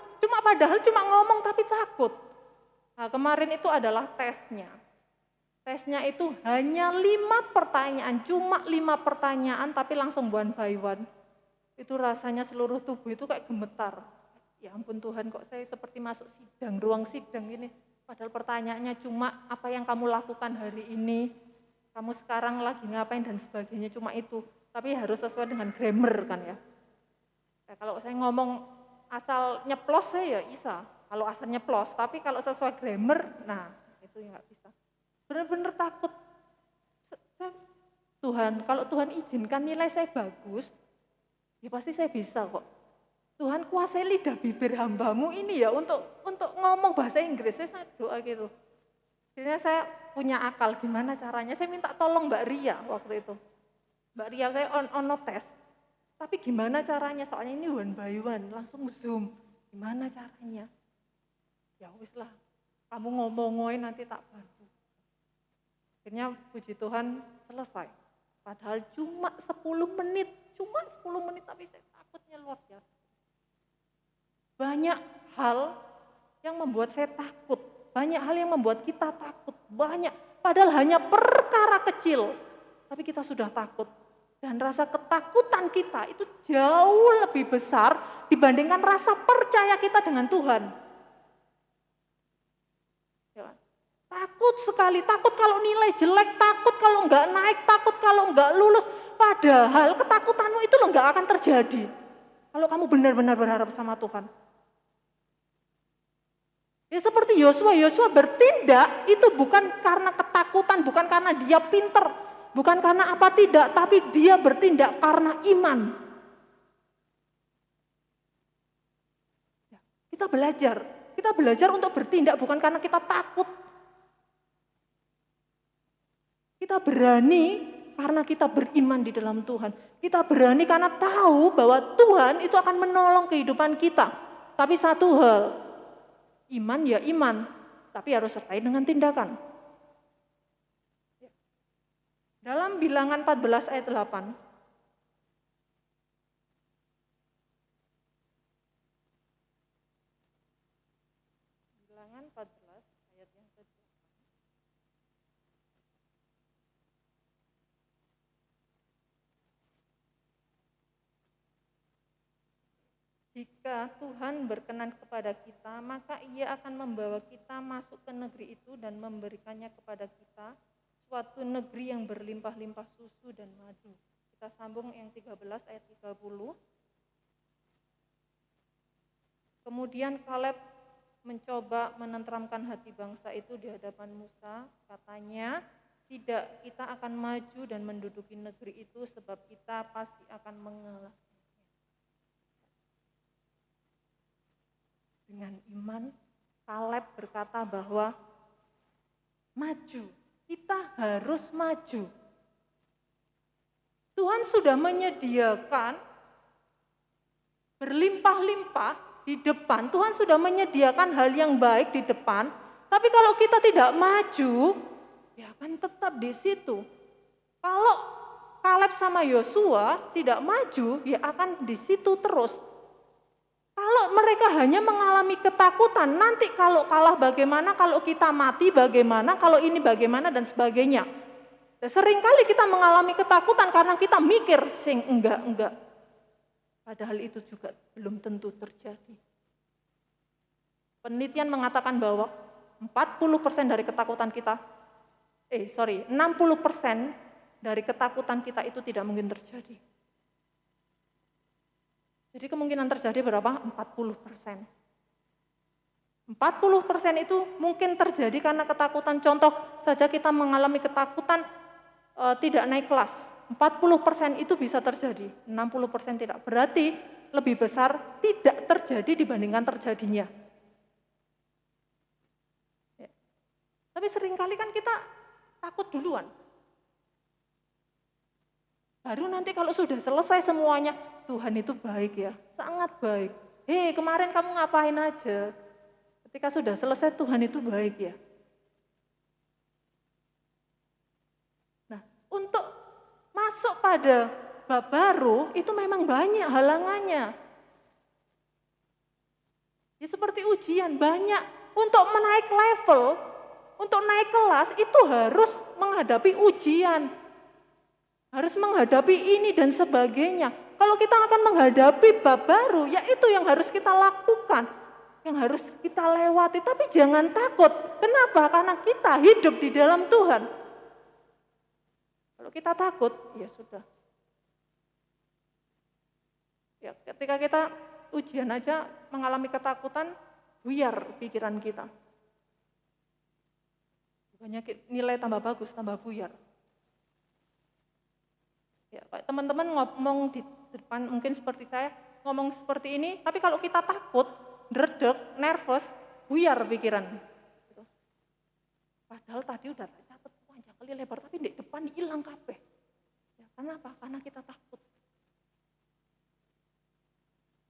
padahal cuma ngomong tapi takut. Nah, kemarin itu adalah tesnya. Tesnya itu hanya 5 pertanyaan, cuma 5 pertanyaan tapi langsung one by one. Itu rasanya seluruh tubuh itu kayak gemetar. Ya ampun Tuhan, kok saya seperti masuk ruang sidang ini. Padahal pertanyaannya cuma apa yang kamu lakukan hari ini, kamu sekarang lagi ngapain dan sebagainya, cuma itu. Tapi harus sesuai dengan grammar kan ya. Kalau saya ngomong asal nyeplos saya ya bisa. Kalau asal nyeplos, tapi kalau sesuai grammar, nah itu nggak bisa. Benar-benar takut. Tuhan, kalau Tuhan izinkan nilai saya bagus, ya pasti saya bisa kok. Tuhan kuasai lidah bibir hambamu ini ya untuk ngomong bahasa Inggris. Saya doa gitu. Biasanya saya punya akal gimana caranya. Saya minta tolong Mbak Ria waktu itu. Mbak Ria saya on tes. Tapi gimana caranya? Soalnya ini one by one, langsung Zoom. Gimana caranya? Ya wis lah, kamu ngomongin nanti tak bantu. Akhirnya puji Tuhan selesai. Padahal cuma 10 menit tapi saya takutnya luar biasa. Banyak hal yang membuat saya takut, banyak hal yang membuat kita takut, banyak. Padahal hanya perkara kecil, tapi kita sudah takut. Dan rasa ketakutan kita itu jauh lebih besar dibandingkan rasa percaya kita dengan Tuhan. Takut sekali, takut kalau nilai jelek, takut kalau enggak naik, takut kalau enggak lulus. Padahal ketakutanmu itu loh enggak akan terjadi. Kalau kamu benar-benar berharap sama Tuhan. Ya seperti Yosua bertindak itu bukan karena ketakutan, bukan karena dia pinter, bukan karena apa tidak, tapi dia bertindak karena iman. Kita belajar untuk bertindak bukan karena kita takut. Kita berani karena kita beriman di dalam Tuhan. Kita berani karena tahu bahwa Tuhan itu akan menolong kehidupan kita. Tapi satu hal, iman ya iman, tapi harus sertai dengan tindakan. Dalam Bilangan 14 ayat 8, Bilangan 14 ayat yang ke-8. Jika Tuhan berkenan kepada kita, maka Ia akan membawa kita masuk ke negeri itu dan memberikannya kepada kita, suatu negeri yang berlimpah-limpah susu dan madu. Kita sambung yang 13 ayat 30. Kemudian Kaleb mencoba menenteramkan hati bangsa itu di hadapan Musa. Katanya, tidak, kita akan maju dan menduduki negeri itu sebab kita pasti akan mengalah. Dengan iman, Kaleb berkata bahwa maju, kita harus maju. Tuhan sudah menyediakan berlimpah-limpah di depan. Tuhan sudah menyediakan hal yang baik di depan. Tapi kalau kita tidak maju, ya akan tetap di situ. Kalau Kaleb sama Yosua tidak maju, ya akan di situ terus. Kalau mereka hanya mengalami ketakutan, nanti kalau kalah bagaimana, kalau kita mati bagaimana, kalau ini bagaimana dan sebagainya. Dan seringkali kita mengalami ketakutan karena kita mikir, sing enggak. Padahal itu juga belum tentu terjadi. Penelitian mengatakan bahwa 40% dari ketakutan kita, 60% dari ketakutan kita itu tidak mungkin terjadi. Jadi kemungkinan terjadi berapa? 40%. 40% itu mungkin terjadi karena ketakutan. Contoh saja kita mengalami ketakutan tidak naik kelas. 40% itu bisa terjadi, 60% tidak. Berarti lebih besar tidak terjadi dibandingkan terjadinya. Ya. Tapi seringkali kan kita takut duluan. Baru nanti kalau sudah selesai semuanya, Tuhan itu baik ya, sangat baik. Kemarin kamu ngapain aja? Ketika sudah selesai, Tuhan itu baik ya. Nah, untuk masuk pada bab baru, itu memang banyak halangannya. Ya seperti ujian, banyak. Untuk menaik level, untuk naik kelas, itu harus menghadapi ujian. Harus menghadapi ini dan sebagainya. Kalau kita akan menghadapi bab baru, ya itu yang harus kita lakukan, yang harus kita lewati. Tapi jangan takut. Kenapa? Karena kita hidup di dalam Tuhan. Kalau kita takut, ya sudah. Ya, ketika kita ujian aja mengalami ketakutan, buyar pikiran kita. Bukannya nilai tambah bagus, tambah buyar. Ya, teman-teman ngomong di depan mungkin seperti saya, ngomong seperti ini, tapi kalau kita takut, dredeg, nervous, buyar pikiran. Gitu. Padahal tadi udah tak catat, panjang kali lebar, tapi di depan hilang kabeh. Ya, kenapa? Karena kita takut.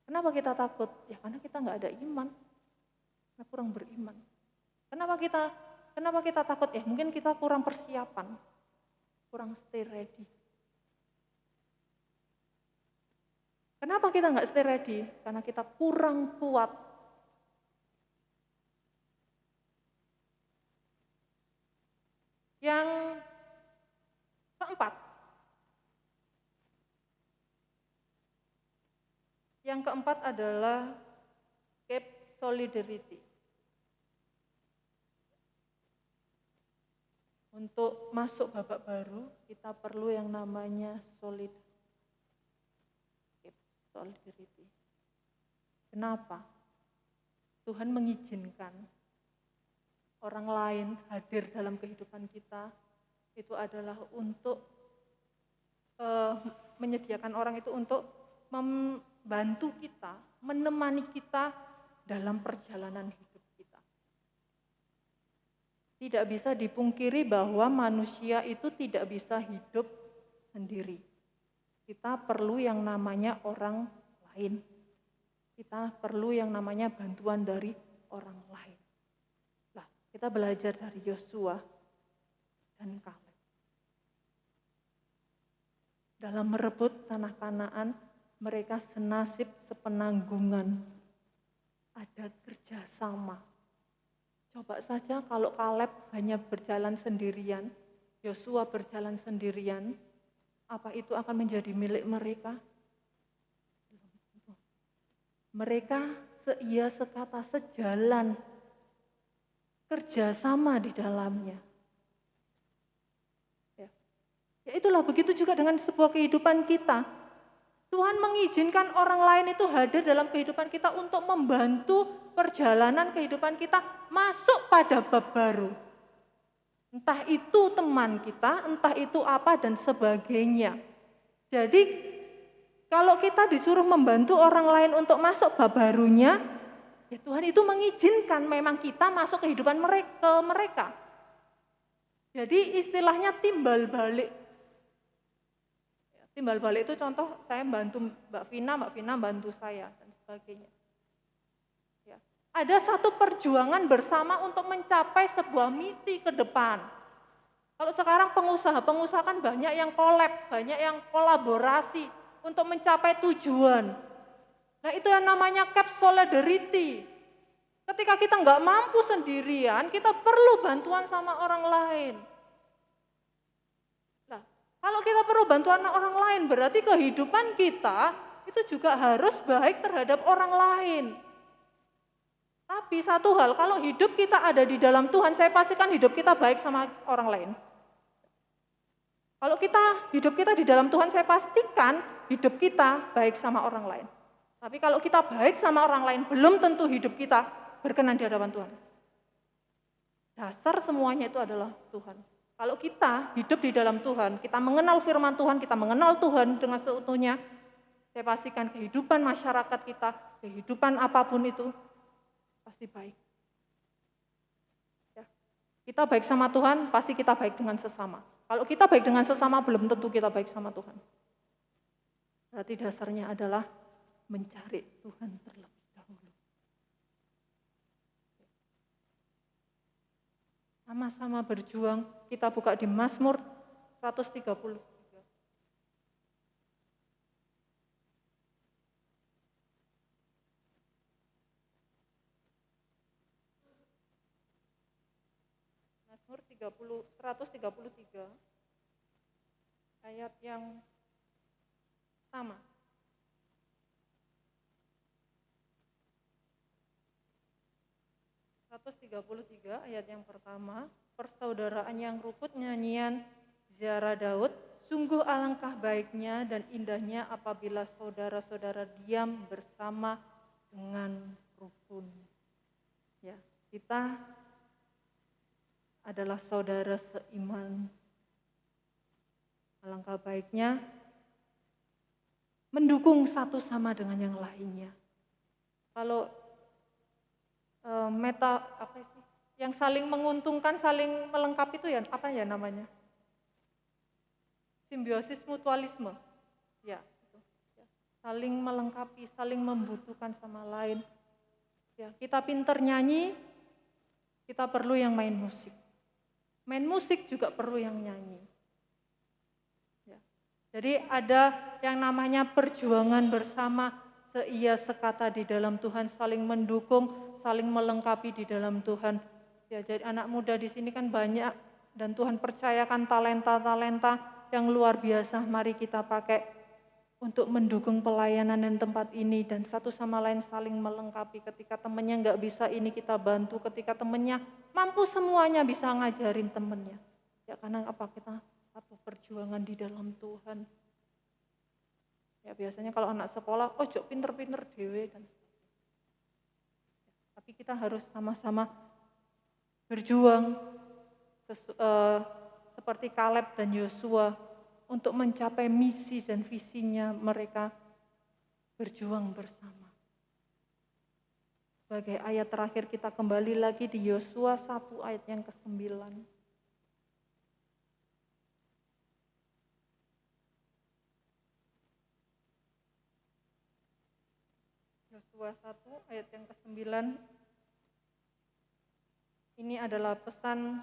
Kenapa kita takut? Ya karena kita nggak ada iman, karena kurang beriman. Kenapa kita takut? Ya mungkin kita kurang persiapan, kurang stay ready. Kenapa kita nggak stay ready? Karena kita kurang kuat. Yang keempat adalah gap solidarity. Untuk masuk babak baru, kita perlu yang namanya solidarity. Kenapa? Tuhan mengizinkan orang lain hadir dalam kehidupan kita, itu adalah untuk menyediakan orang itu untuk membantu kita, menemani kita dalam perjalanan hidup kita. Tidak bisa dipungkiri bahwa manusia itu tidak bisa hidup sendiri. Kita perlu yang namanya orang lain. kita perlu yang namanya bantuan dari orang lain. Lah, kita belajar dari Yosua dan Kaleb. Dalam merebut tanah Kanaan, mereka senasib sepenanggungan. Ada kerjasama. Coba saja kalau Kaleb hanya berjalan sendirian, Yosua berjalan sendirian, apa itu akan menjadi milik mereka? Mereka seia sekata sejalan, kerjasama di dalamnya. Ya itulah, begitu juga dengan sebuah kehidupan kita. Tuhan mengizinkan orang lain itu hadir dalam kehidupan kita untuk membantu perjalanan kehidupan kita masuk pada bab baru. Entah itu teman kita, entah itu apa dan sebagainya. Jadi kalau kita disuruh membantu orang lain untuk masuk bab barunya, ya Tuhan itu mengizinkan memang kita masuk kehidupan mereka. Jadi istilahnya timbal balik. Timbal balik itu contoh saya bantu Mbak Vina bantu saya dan sebagainya. Ya. Ada satu perjuangan bersama untuk mencapai sebuah misi ke depan. Kalau sekarang pengusaha kan banyak yang collab, banyak yang kolaborasi untuk mencapai tujuan. Nah itu yang namanya cap solidarity. Ketika kita nggak mampu sendirian, kita perlu bantuan sama orang lain. Kalau kita perlu bantuan orang lain, berarti kehidupan kita itu juga harus baik terhadap orang lain. Tapi satu hal, kalau hidup kita ada di dalam Tuhan, saya pastikan hidup kita baik sama orang lain. Kalau hidup kita di dalam Tuhan, saya pastikan hidup kita baik sama orang lain. Tapi kalau kita baik sama orang lain, belum tentu hidup kita berkenan di hadapan Tuhan. Dasar semuanya itu adalah Tuhan. Kalau kita hidup di dalam Tuhan, kita mengenal firman Tuhan, kita mengenal Tuhan dengan seutuhnya, saya pastikan kehidupan masyarakat kita, kehidupan apapun itu, pasti baik. Ya. Kita baik sama Tuhan, pasti kita baik dengan sesama. Kalau kita baik dengan sesama, belum tentu kita baik sama Tuhan. Berarti dasarnya adalah mencari Tuhan terlebih dahulu. Sama-sama berjuang, kita buka di Mazmur 133. Mazmur 133, ayat yang pertama. Ayat yang pertama, persaudaraan yang rukun nyanyian ziarah Daud, sungguh alangkah baiknya dan indahnya apabila saudara-saudara diam bersama dengan rukun. Ya, kita adalah saudara seiman. Alangkah baiknya mendukung satu sama dengan yang lainnya. Kalau yang saling menguntungkan, saling melengkapi itu ya apa ya namanya? Simbiosis mutualisme. Ya, itu. Ya. Saling melengkapi, saling membutuhkan sama lain. Ya, kita pinter nyanyi, kita perlu yang main musik. Main musik juga perlu yang nyanyi. Ya. Jadi ada yang namanya perjuangan bersama, seia sekata di dalam Tuhan, saling mendukung, saling melengkapi di dalam Tuhan. Ya, jadi anak muda di sini kan banyak dan Tuhan percayakan talenta-talenta yang luar biasa. Mari kita pakai untuk mendukung pelayanan dan tempat ini dan satu sama lain saling melengkapi. Ketika temannya nggak bisa ini kita bantu, ketika temannya mampu semuanya bisa ngajarin temannya. Ya karena apa, kita satu perjuangan di dalam Tuhan. Ya biasanya kalau anak sekolah, ojo pinter-pinter dewe dan sebagainya. Tapi kita harus sama-sama berjuang seperti Kaleb dan Yosua untuk mencapai misi dan visinya mereka berjuang bersama. Sebagai ayat terakhir kita kembali lagi di Yosua 1 ayat yang ke-9. 21 ayat yang ke-9. Ini adalah pesan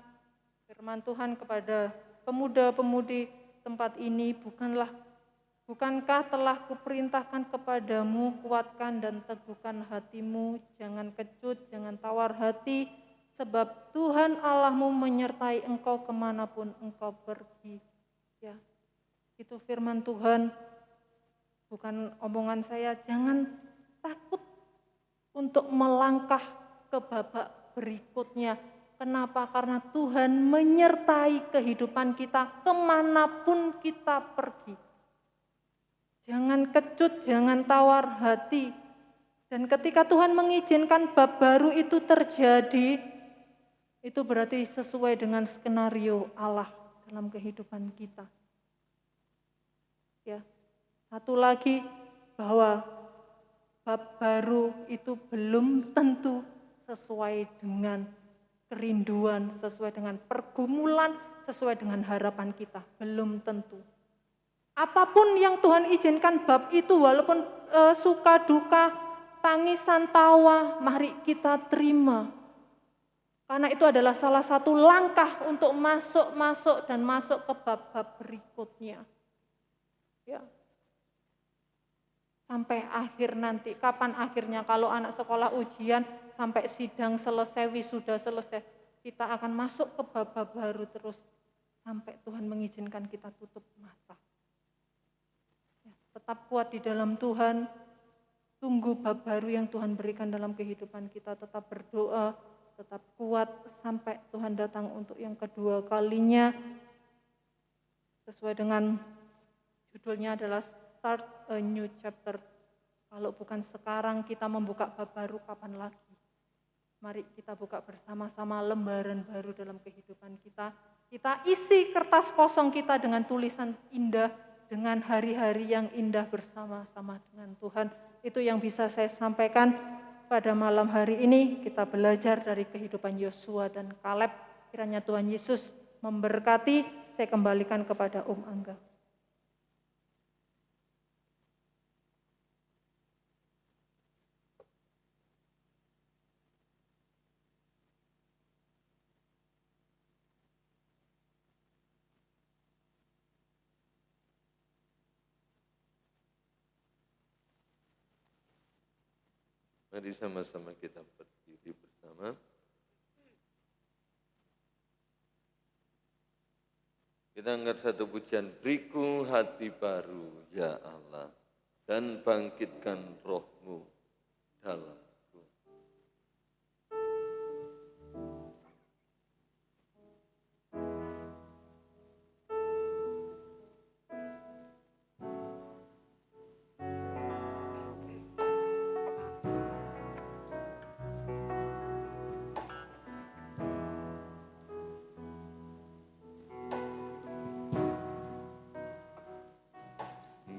firman Tuhan kepada pemuda-pemudi tempat ini. Bukankah telah kuperintahkan kepadamu, kuatkan dan teguhkan hatimu, jangan kecut, jangan tawar hati, sebab Tuhan Allahmu menyertai engkau kemanapun engkau pergi. Ya, itu firman Tuhan, bukan omongan saya. Jangan takut untuk melangkah ke babak berikutnya. Kenapa? Karena Tuhan menyertai kehidupan kita kemanapun kita pergi. Jangan kecut, jangan tawar hati. Dan ketika Tuhan mengizinkan bab baru itu terjadi, itu berarti sesuai dengan skenario Allah dalam kehidupan kita. Ya, satu lagi, bahwa bab baru itu belum tentu sesuai dengan kerinduan, sesuai dengan pergumulan, sesuai dengan harapan kita. Belum tentu. Apapun yang Tuhan izinkan bab itu, walaupun suka duka, tangisan tawa, mari kita terima. Karena itu adalah salah satu langkah untuk masuk dan masuk ke bab-bab berikutnya. Ya. Sampai akhir nanti, kapan akhirnya? Kalau anak sekolah ujian, sampai sidang selesai, wisuda selesai, kita akan masuk ke bab-bab baru terus, sampai Tuhan mengizinkan kita tutup mata. Ya, tetap kuat di dalam Tuhan, tunggu bab baru yang Tuhan berikan dalam kehidupan kita, tetap berdoa, tetap kuat sampai Tuhan datang untuk yang kedua kalinya. Sesuai dengan judulnya adalah Start a New Chapter. Kalau bukan sekarang kita membuka bab baru, kapan lagi? Mari kita buka bersama-sama lembaran baru dalam kehidupan kita. Kita isi kertas kosong kita dengan tulisan indah, dengan hari-hari yang indah bersama-sama dengan Tuhan. Itu yang bisa saya sampaikan pada malam hari ini. Kita belajar dari kehidupan Yosua dan Kaleb. Kiranya Tuhan Yesus memberkati. Saya kembalikan kepada Angga. Mari sama-sama kita berdiri bersama. Kita angkat satu pujian, beriku hati baru ya Allah, dan bangkitkan rohmu dalamku.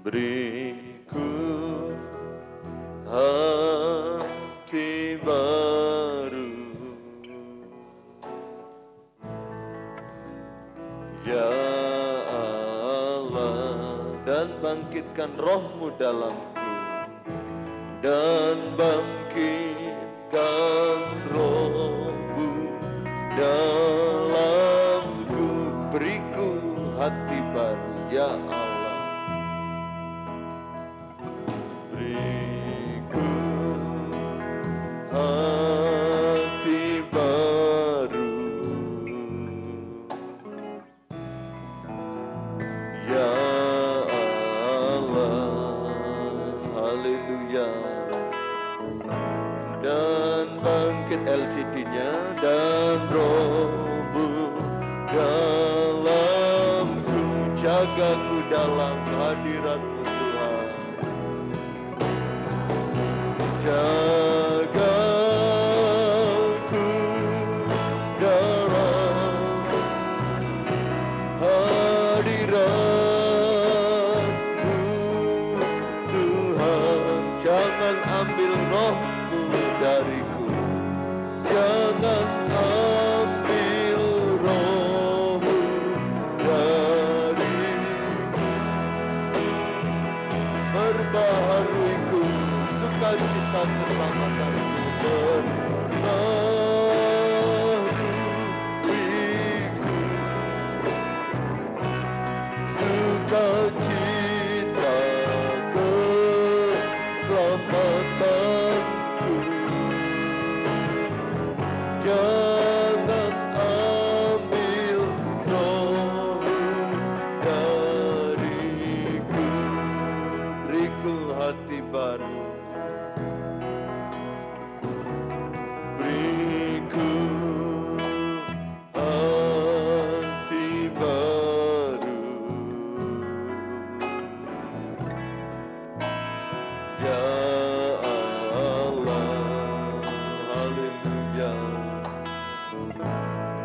Beriku hati baru ya Allah, dan bangkitkan rohmu dalamku, dan bangkitkan rohmu dalamku. Beriku hati baru ya Allah, LCD-nya, dan rohmu dalamku, jagaku dalam hadirat-Mu Tuhan, jagaku dalam hadirat-Mu Tuhan. Jangan ambil rohmu dariku, jangan ambil rohmu dariku.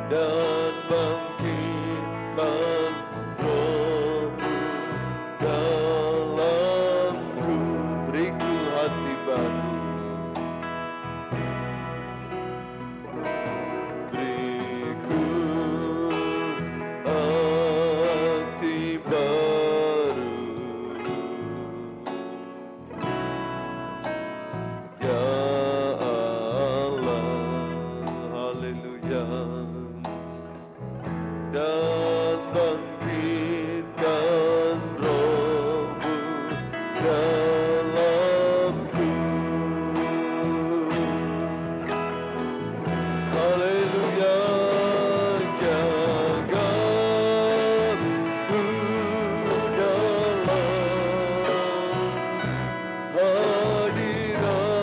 dan bangkitkan rohmu dalamku, beriku hati baru, beriku hati baru, ya Allah, haleluya, dan bangkitkan rohmu dalamku, haleluya, jaga ku dalam hadiratmu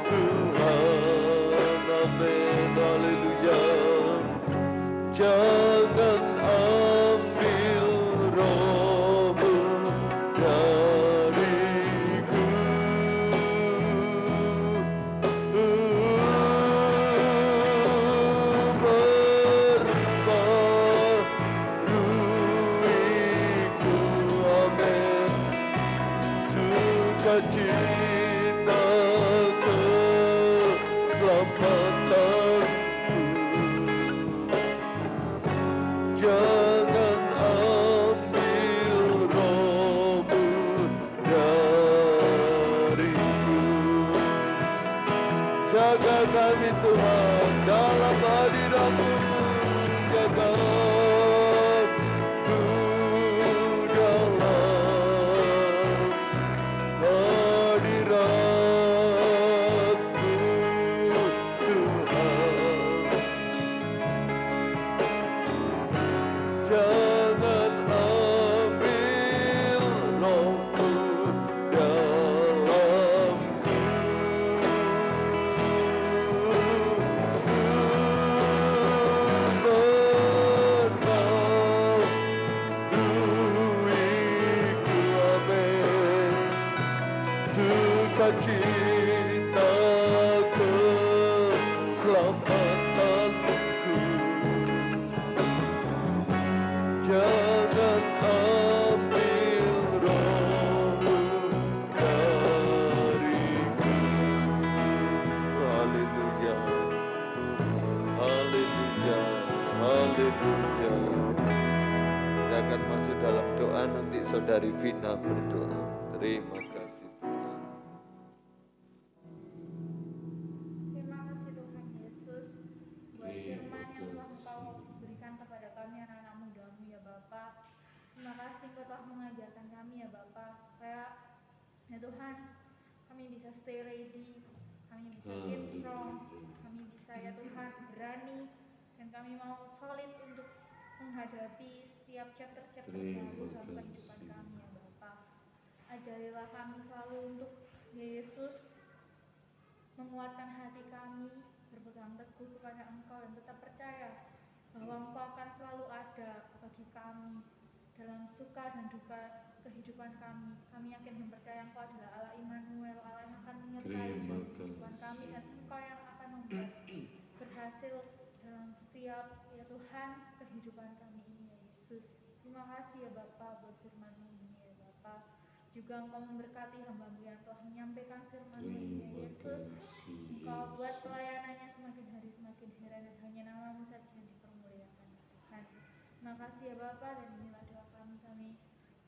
Tuhan, amin, haleluya. Jangan ambil rohmu dariku, perbaruiku, amin, sukacita keselamatanku. Jangan ambil rohmu dariku. Jaga kami Tuhan dalam hadirat-Mu, jaga ku dalam hadirat-Mu Tuhan. Jangan ambil rohmu dalamku, perbaruiku, amin, sukacita keselamatanku. Jangan ambil rohmu dariku. Haleluya, haleluya, haleluya. Kita akan masuk dalam doa, nanti saudari Vina berdoa. Terima kasih Tuhan. Terima kasih Tuhan Yesus buat firman yang telah Engkau berikan kepada kami anak-anak muda-Mu ya Bapa. Terima kasih Engkau telah mengajarkan kami ya Bapa, supaya ya Tuhan kami bisa stay ready, kami bisa keep strong, kami bisa ya Tuhan berani, dan kami mau solid untuk menghadapi setiap chapter-chapter baru dalam kehidupan kami ya Bapa. Ajarilah kami selalu untuk ya Yesus menguatkan hati kami, berpegang teguh kepada Engkau dan tetap percaya bahwa Engkau akan selalu ada bagi kami dalam suka dan duka kehidupan kami. Kami yakin dan percaya Engkau adalah Allah Immanuel, Allah yang akan menyertai dalam kehidupan kami, dan Engkau yang akan membuat berhasil dalam setiap ya Tuhan kehidupan kami ini ya Yesus. Terima kasih ya Bapa buat firman-Mu ini ya Bapa. Juga Engkau memberkati hamba-Mu yang telah menyampaikan firman-Mu ini ya Yesus. Engkau buat pelayanannya semakin hari semakin heran, dan hanya nama-Mu saja yang dipermuliakan Tuhan. Terima kasih ya Bapa, dan inilah doa kami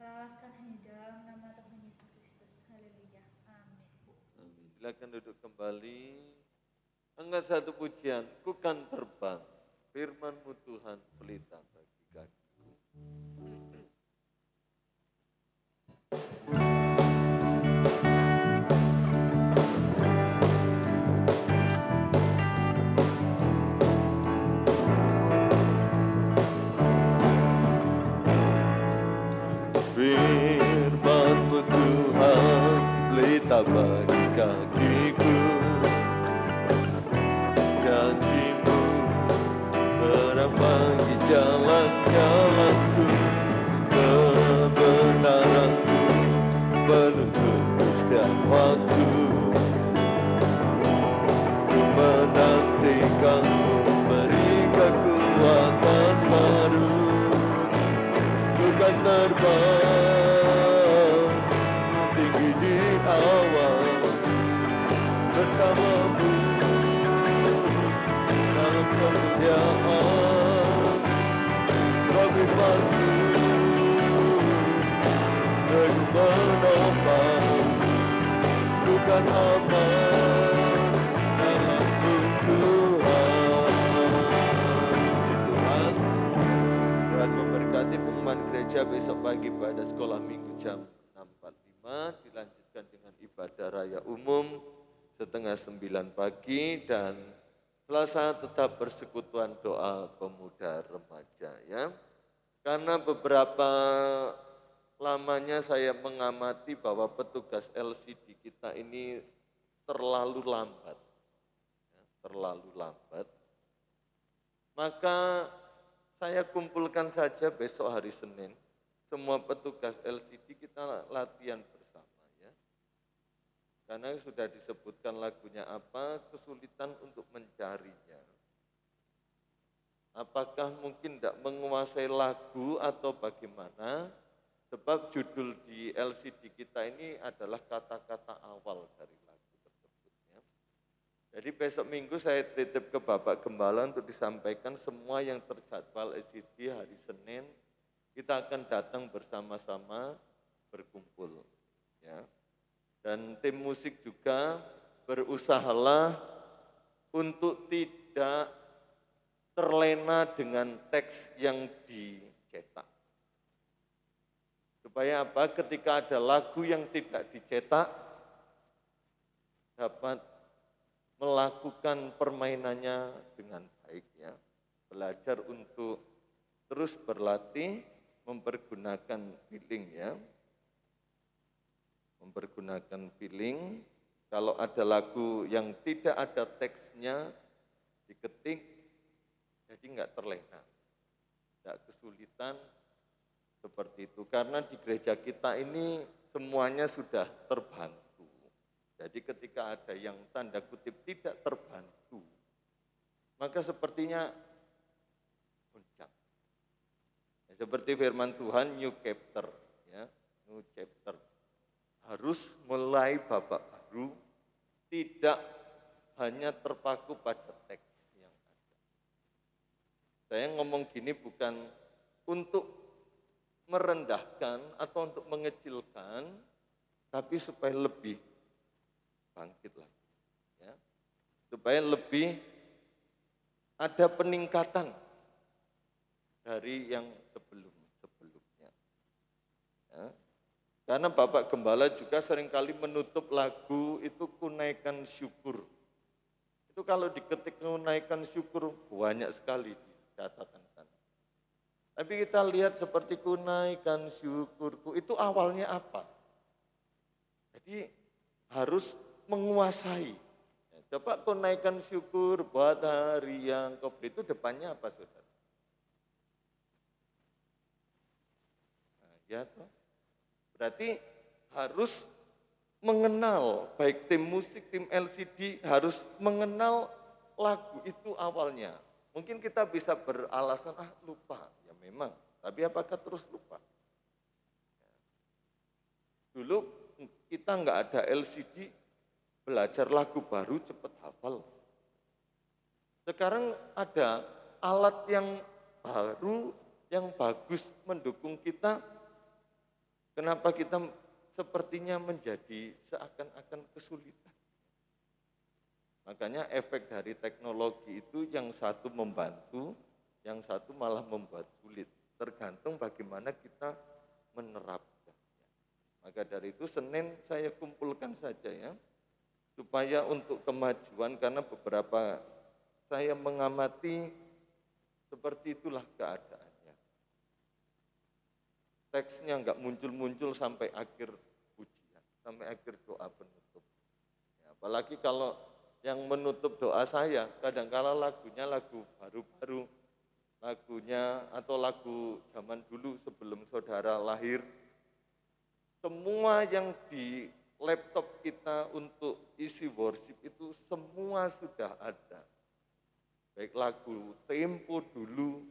ralaskan hanya dalam nama Tuhan Yesus Kristus. Haleluya, amin. Amin. Silakan duduk kembali. Angkat satu pujian, ku kan terbang, firman-Mu Tuhan pelita bagi kakiku. Firman-Mu Tuhan pelita bagi kakiku, janji-Mu terang bagi jalannya. Kamu beri kekuatan baru, ku kan terbang tinggi di awan bersamamu dalam kemuliaan. Sebab firman-Mu teguh menopang, ku kan aman dalam Tuhan. Tuhan memberkati pengumuman gereja besok pagi pada sekolah minggu jam 6.45, dilanjutkan dengan ibadah raya umum setengah 9 pagi, dan Selasa tetap persekutuan doa pemuda remaja ya. Karena beberapa lamanya saya mengamati bahwa petugas LCD kita ini terlalu lambat. Ya, terlalu lambat. Maka saya kumpulkan saja besok hari Senin, semua petugas LCD kita latihan bersama ya. Karena sudah disebutkan lagunya apa, kesulitan untuk mencarinya. Apakah mungkin tidak menguasai lagu atau bagaimana? Sebab judul di LCD kita ini adalah kata-kata awal dari lagu tersebut ya. Jadi besok minggu saya titip ke Bapak Gembala untuk disampaikan semua yang terjadwal LCD hari Senin. Kita akan datang bersama-sama berkumpul ya. Dan tim musik juga berusahalah untuk tidak terlena dengan teks yang dicetak. Supaya apa? Ketika ada lagu yang tidak dicetak, dapat melakukan permainannya dengan baik ya. Belajar untuk terus berlatih, mempergunakan feeling ya. Mempergunakan feeling. Kalau ada lagu yang tidak ada teksnya, diketik, jadi enggak terlena, enggak kesulitan seperti itu. Karena di gereja kita ini semuanya sudah terbantu. Jadi ketika ada yang tanda kutip tidak terbantu, maka sepertinya puncak. Ya, seperti firman Tuhan, new chapter, ya, new chapter. Harus mulai babak baru, tidak hanya terpaku pada teks yang ada. Saya ngomong gini bukan untuk merendahkan atau untuk mengecilkan, tapi supaya lebih bangkit lagi. Ya. Supaya lebih ada peningkatan dari yang sebelum-sebelumnya. Ya. Karena Bapak Gembala juga seringkali menutup lagu itu kunaikan syukur. Itu kalau diketik kunaikan syukur banyak sekali di catatan sana. Tapi kita lihat seperti kunaikan syukurku, itu awalnya apa? Jadi harus menguasai. Coba kunaikan syukur buat hari yang kau beri, itu depannya apa saudara? Nah, ya toh. Berarti harus mengenal, baik tim musik, tim LCD harus mengenal lagu itu awalnya. Mungkin kita bisa beralasan, lupa, ya memang, tapi apakah terus lupa? Dulu kita nggak ada LCD, belajar lagu baru cepat hafal. Sekarang ada alat yang baru, yang bagus mendukung kita. Kenapa kita sepertinya menjadi seakan-akan kesulitan? Makanya efek dari teknologi itu yang satu membantu, yang satu malah membuat sulit. Tergantung bagaimana kita menerapkannya. Maka dari itu Senin saya kumpulkan saja ya, supaya untuk kemajuan, karena beberapa saya mengamati seperti itulah keadaan. Teksnya enggak muncul-muncul sampai akhir pujian, sampai akhir doa penutup. Ya, apalagi kalau yang menutup doa saya, kadang-kala lagunya lagu baru-baru, lagunya atau lagu zaman dulu sebelum saudara lahir. Semua yang di laptop kita untuk isi worship itu semua sudah ada. Baik lagu tempo dulu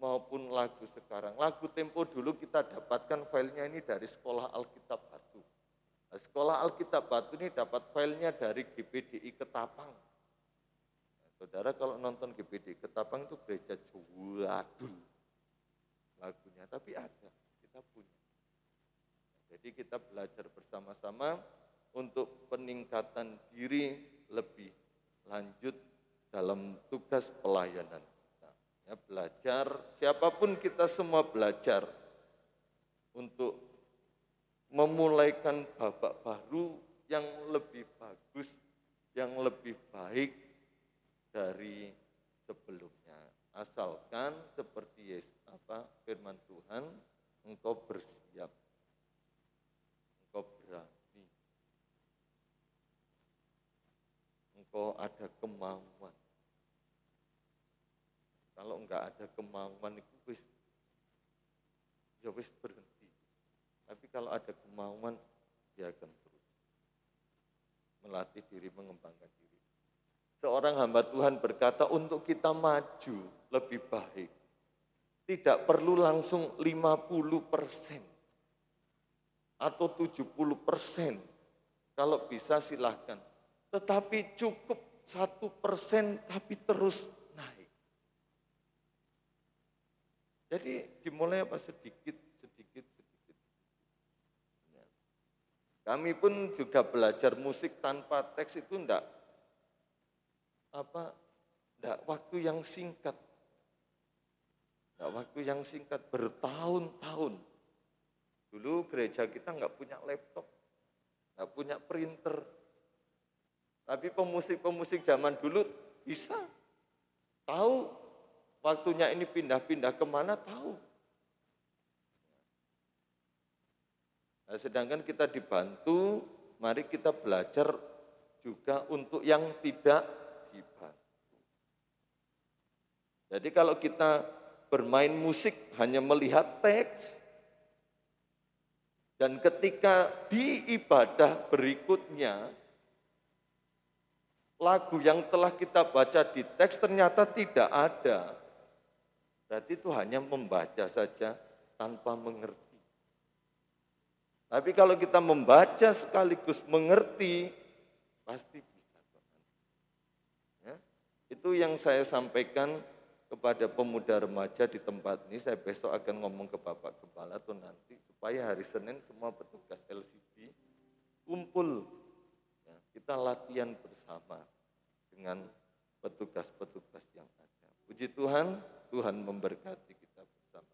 maupun lagu sekarang. Lagu tempo dulu kita dapatkan filenya ini dari Sekolah Alkitab Batu. Nah, Sekolah Alkitab Batu ini dapat filenya dari GPDI Ketapang. Nah, saudara kalau nonton GPDI Ketapang itu gereja jadul lagunya, tapi ada, kita punya. Jadi kita belajar bersama-sama untuk peningkatan diri lebih lanjut dalam tugas pelayanan. Ya, belajar, siapapun kita semua belajar untuk memulaikan babak baru yang lebih bagus, yang lebih baik dari sebelumnya. Asalkan seperti firman Tuhan, engkau bersiap, engkau berani, engkau ada kemauan. Kalau enggak ada kemauan itu wis berhenti. Tapi kalau ada kemauan, dia akan terus melatih diri, mengembangkan diri. Seorang hamba Tuhan berkata, untuk kita maju lebih baik, tidak perlu langsung 50% atau 70%. Kalau bisa silahkan. Tetapi cukup 1% tapi terus naik. Jadi dimulai sedikit. Kami pun juga belajar musik tanpa teks itu enggak waktu yang singkat. Enggak waktu yang singkat, bertahun-tahun. Dulu gereja kita enggak punya laptop, enggak punya printer. Tapi pemusik-pemusik zaman dulu bisa tahu waktunya ini pindah-pindah kemana, tahu. Nah, sedangkan kita dibantu, mari kita belajar juga untuk yang tidak dibantu. Jadi kalau kita bermain musik hanya melihat teks, dan ketika di ibadah berikutnya, lagu yang telah kita baca di teks ternyata tidak ada. Berarti itu hanya membaca saja tanpa mengerti. Tapi kalau kita membaca sekaligus mengerti, pasti bisa. Ya, itu yang saya sampaikan kepada pemuda remaja di tempat ini. Saya besok akan ngomong ke Bapak Kepala atau nanti, supaya hari Senin semua petugas LCD kumpul. Ya, kita latihan bersama dengan petugas-petugas yang ada. Puji Tuhan, Tuhan memberkati kita bersama.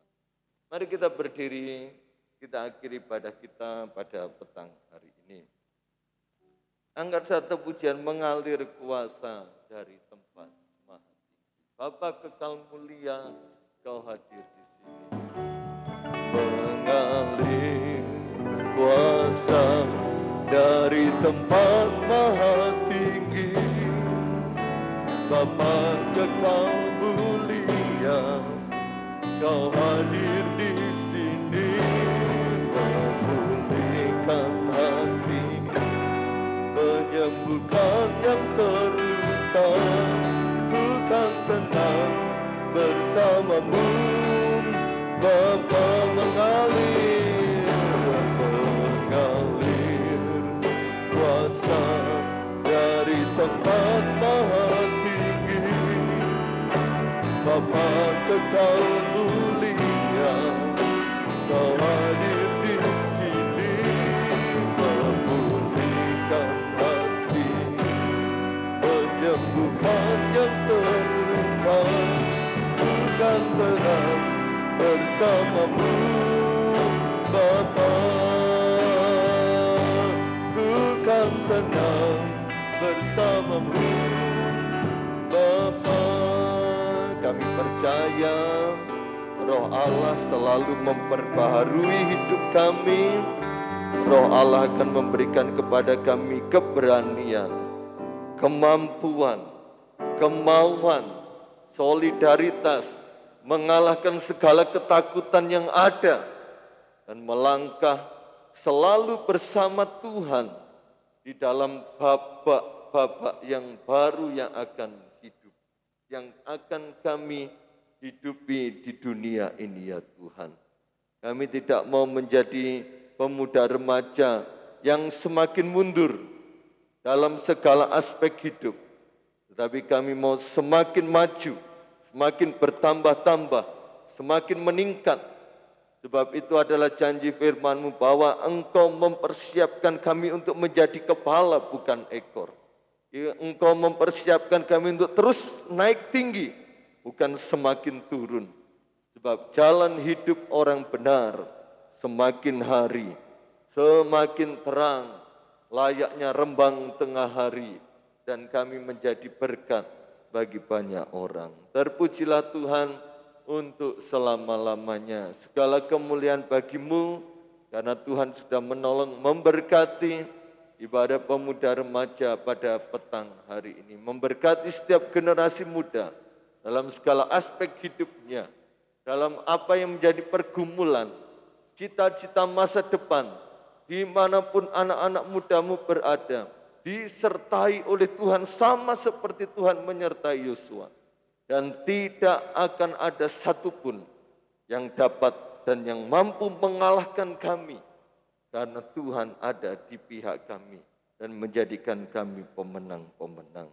Mari kita berdiri, kita akhiri ibadah kita pada petang hari ini. Angkat satu pujian, mengalir kuasa dari tempat maha tinggi. Bapa kekal mulia, Kau hadir di sini. Mengalir kuasa dari tempat maha tinggi. Bapa kekal mulia, Kau hadir di sini, memulihkan hati, menyembuhkan yang terluka, bukan tenang bersamamu. Bapa mengalir kuasa dari tempat maha tinggi. Bapa kekal mulia, Kau hadir di sini, memulihkan hati, menyembuhkan yang terluka, bukan tenang bersamamu. Bapa, bukan tenang bersamamu. Bapa, kami percaya Roh Allah selalu memperbaharui hidup kami. Roh Allah akan memberikan kepada kami keberanian, kemampuan, kemauan, solidaritas, mengalahkan segala ketakutan yang ada, dan melangkah selalu bersama Tuhan di dalam babak-babak yang baru yang akan hidup, yang akan kami hidupi di dunia ini ya Tuhan. Kami tidak mau menjadi pemuda remaja yang semakin mundur dalam segala aspek hidup. Tetapi kami mau semakin maju, semakin bertambah-tambah, semakin meningkat. Sebab itu adalah janji firman-Mu bahwa Engkau mempersiapkan kami untuk menjadi kepala bukan ekor. Engkau mempersiapkan kami untuk terus naik tinggi, bukan semakin turun. Sebab jalan hidup orang benar semakin hari, semakin terang, layaknya rembang tengah hari. Dan kami menjadi berkat bagi banyak orang. Terpujilah Tuhan untuk selama-lamanya. Segala kemuliaan bagi-Mu, karena Tuhan sudah menolong, memberkati ibadah pemuda remaja pada petang hari ini. Memberkati setiap generasi muda dalam segala aspek hidupnya, dalam apa yang menjadi pergumulan, cita-cita masa depan, dimanapun anak-anak mudamu berada, disertai oleh Tuhan sama seperti Tuhan menyertai Yosua. Dan tidak akan ada satupun yang dapat dan yang mampu mengalahkan kami, karena Tuhan ada di pihak kami dan menjadikan kami pemenang-pemenang.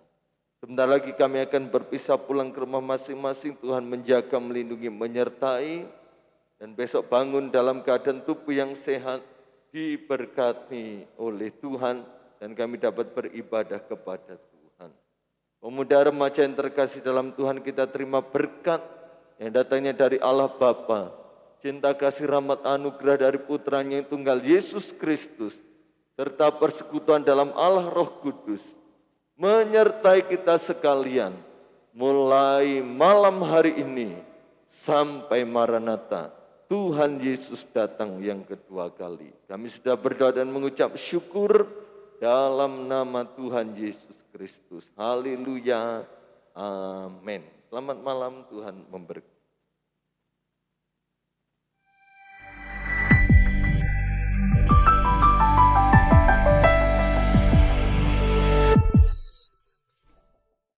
Sebentar lagi kami akan berpisah pulang ke rumah masing-masing. Tuhan menjaga, melindungi, menyertai. Dan besok bangun dalam keadaan tubuh yang sehat, diberkati oleh Tuhan. Dan kami dapat beribadah kepada Tuhan. Pemuda remaja yang terkasih dalam Tuhan, kita terima berkat yang datangnya dari Allah Bapa, cinta kasih rahmat anugerah dari putranya yang tunggal Yesus Kristus, serta persekutuan dalam Allah Roh Kudus, menyertai kita sekalian, mulai malam hari ini sampai Maranatha, Tuhan Yesus datang yang kedua kali. Kami sudah berdoa dan mengucap syukur dalam nama Tuhan Yesus Kristus. Haleluya. Amin. Selamat malam, Tuhan memberkati.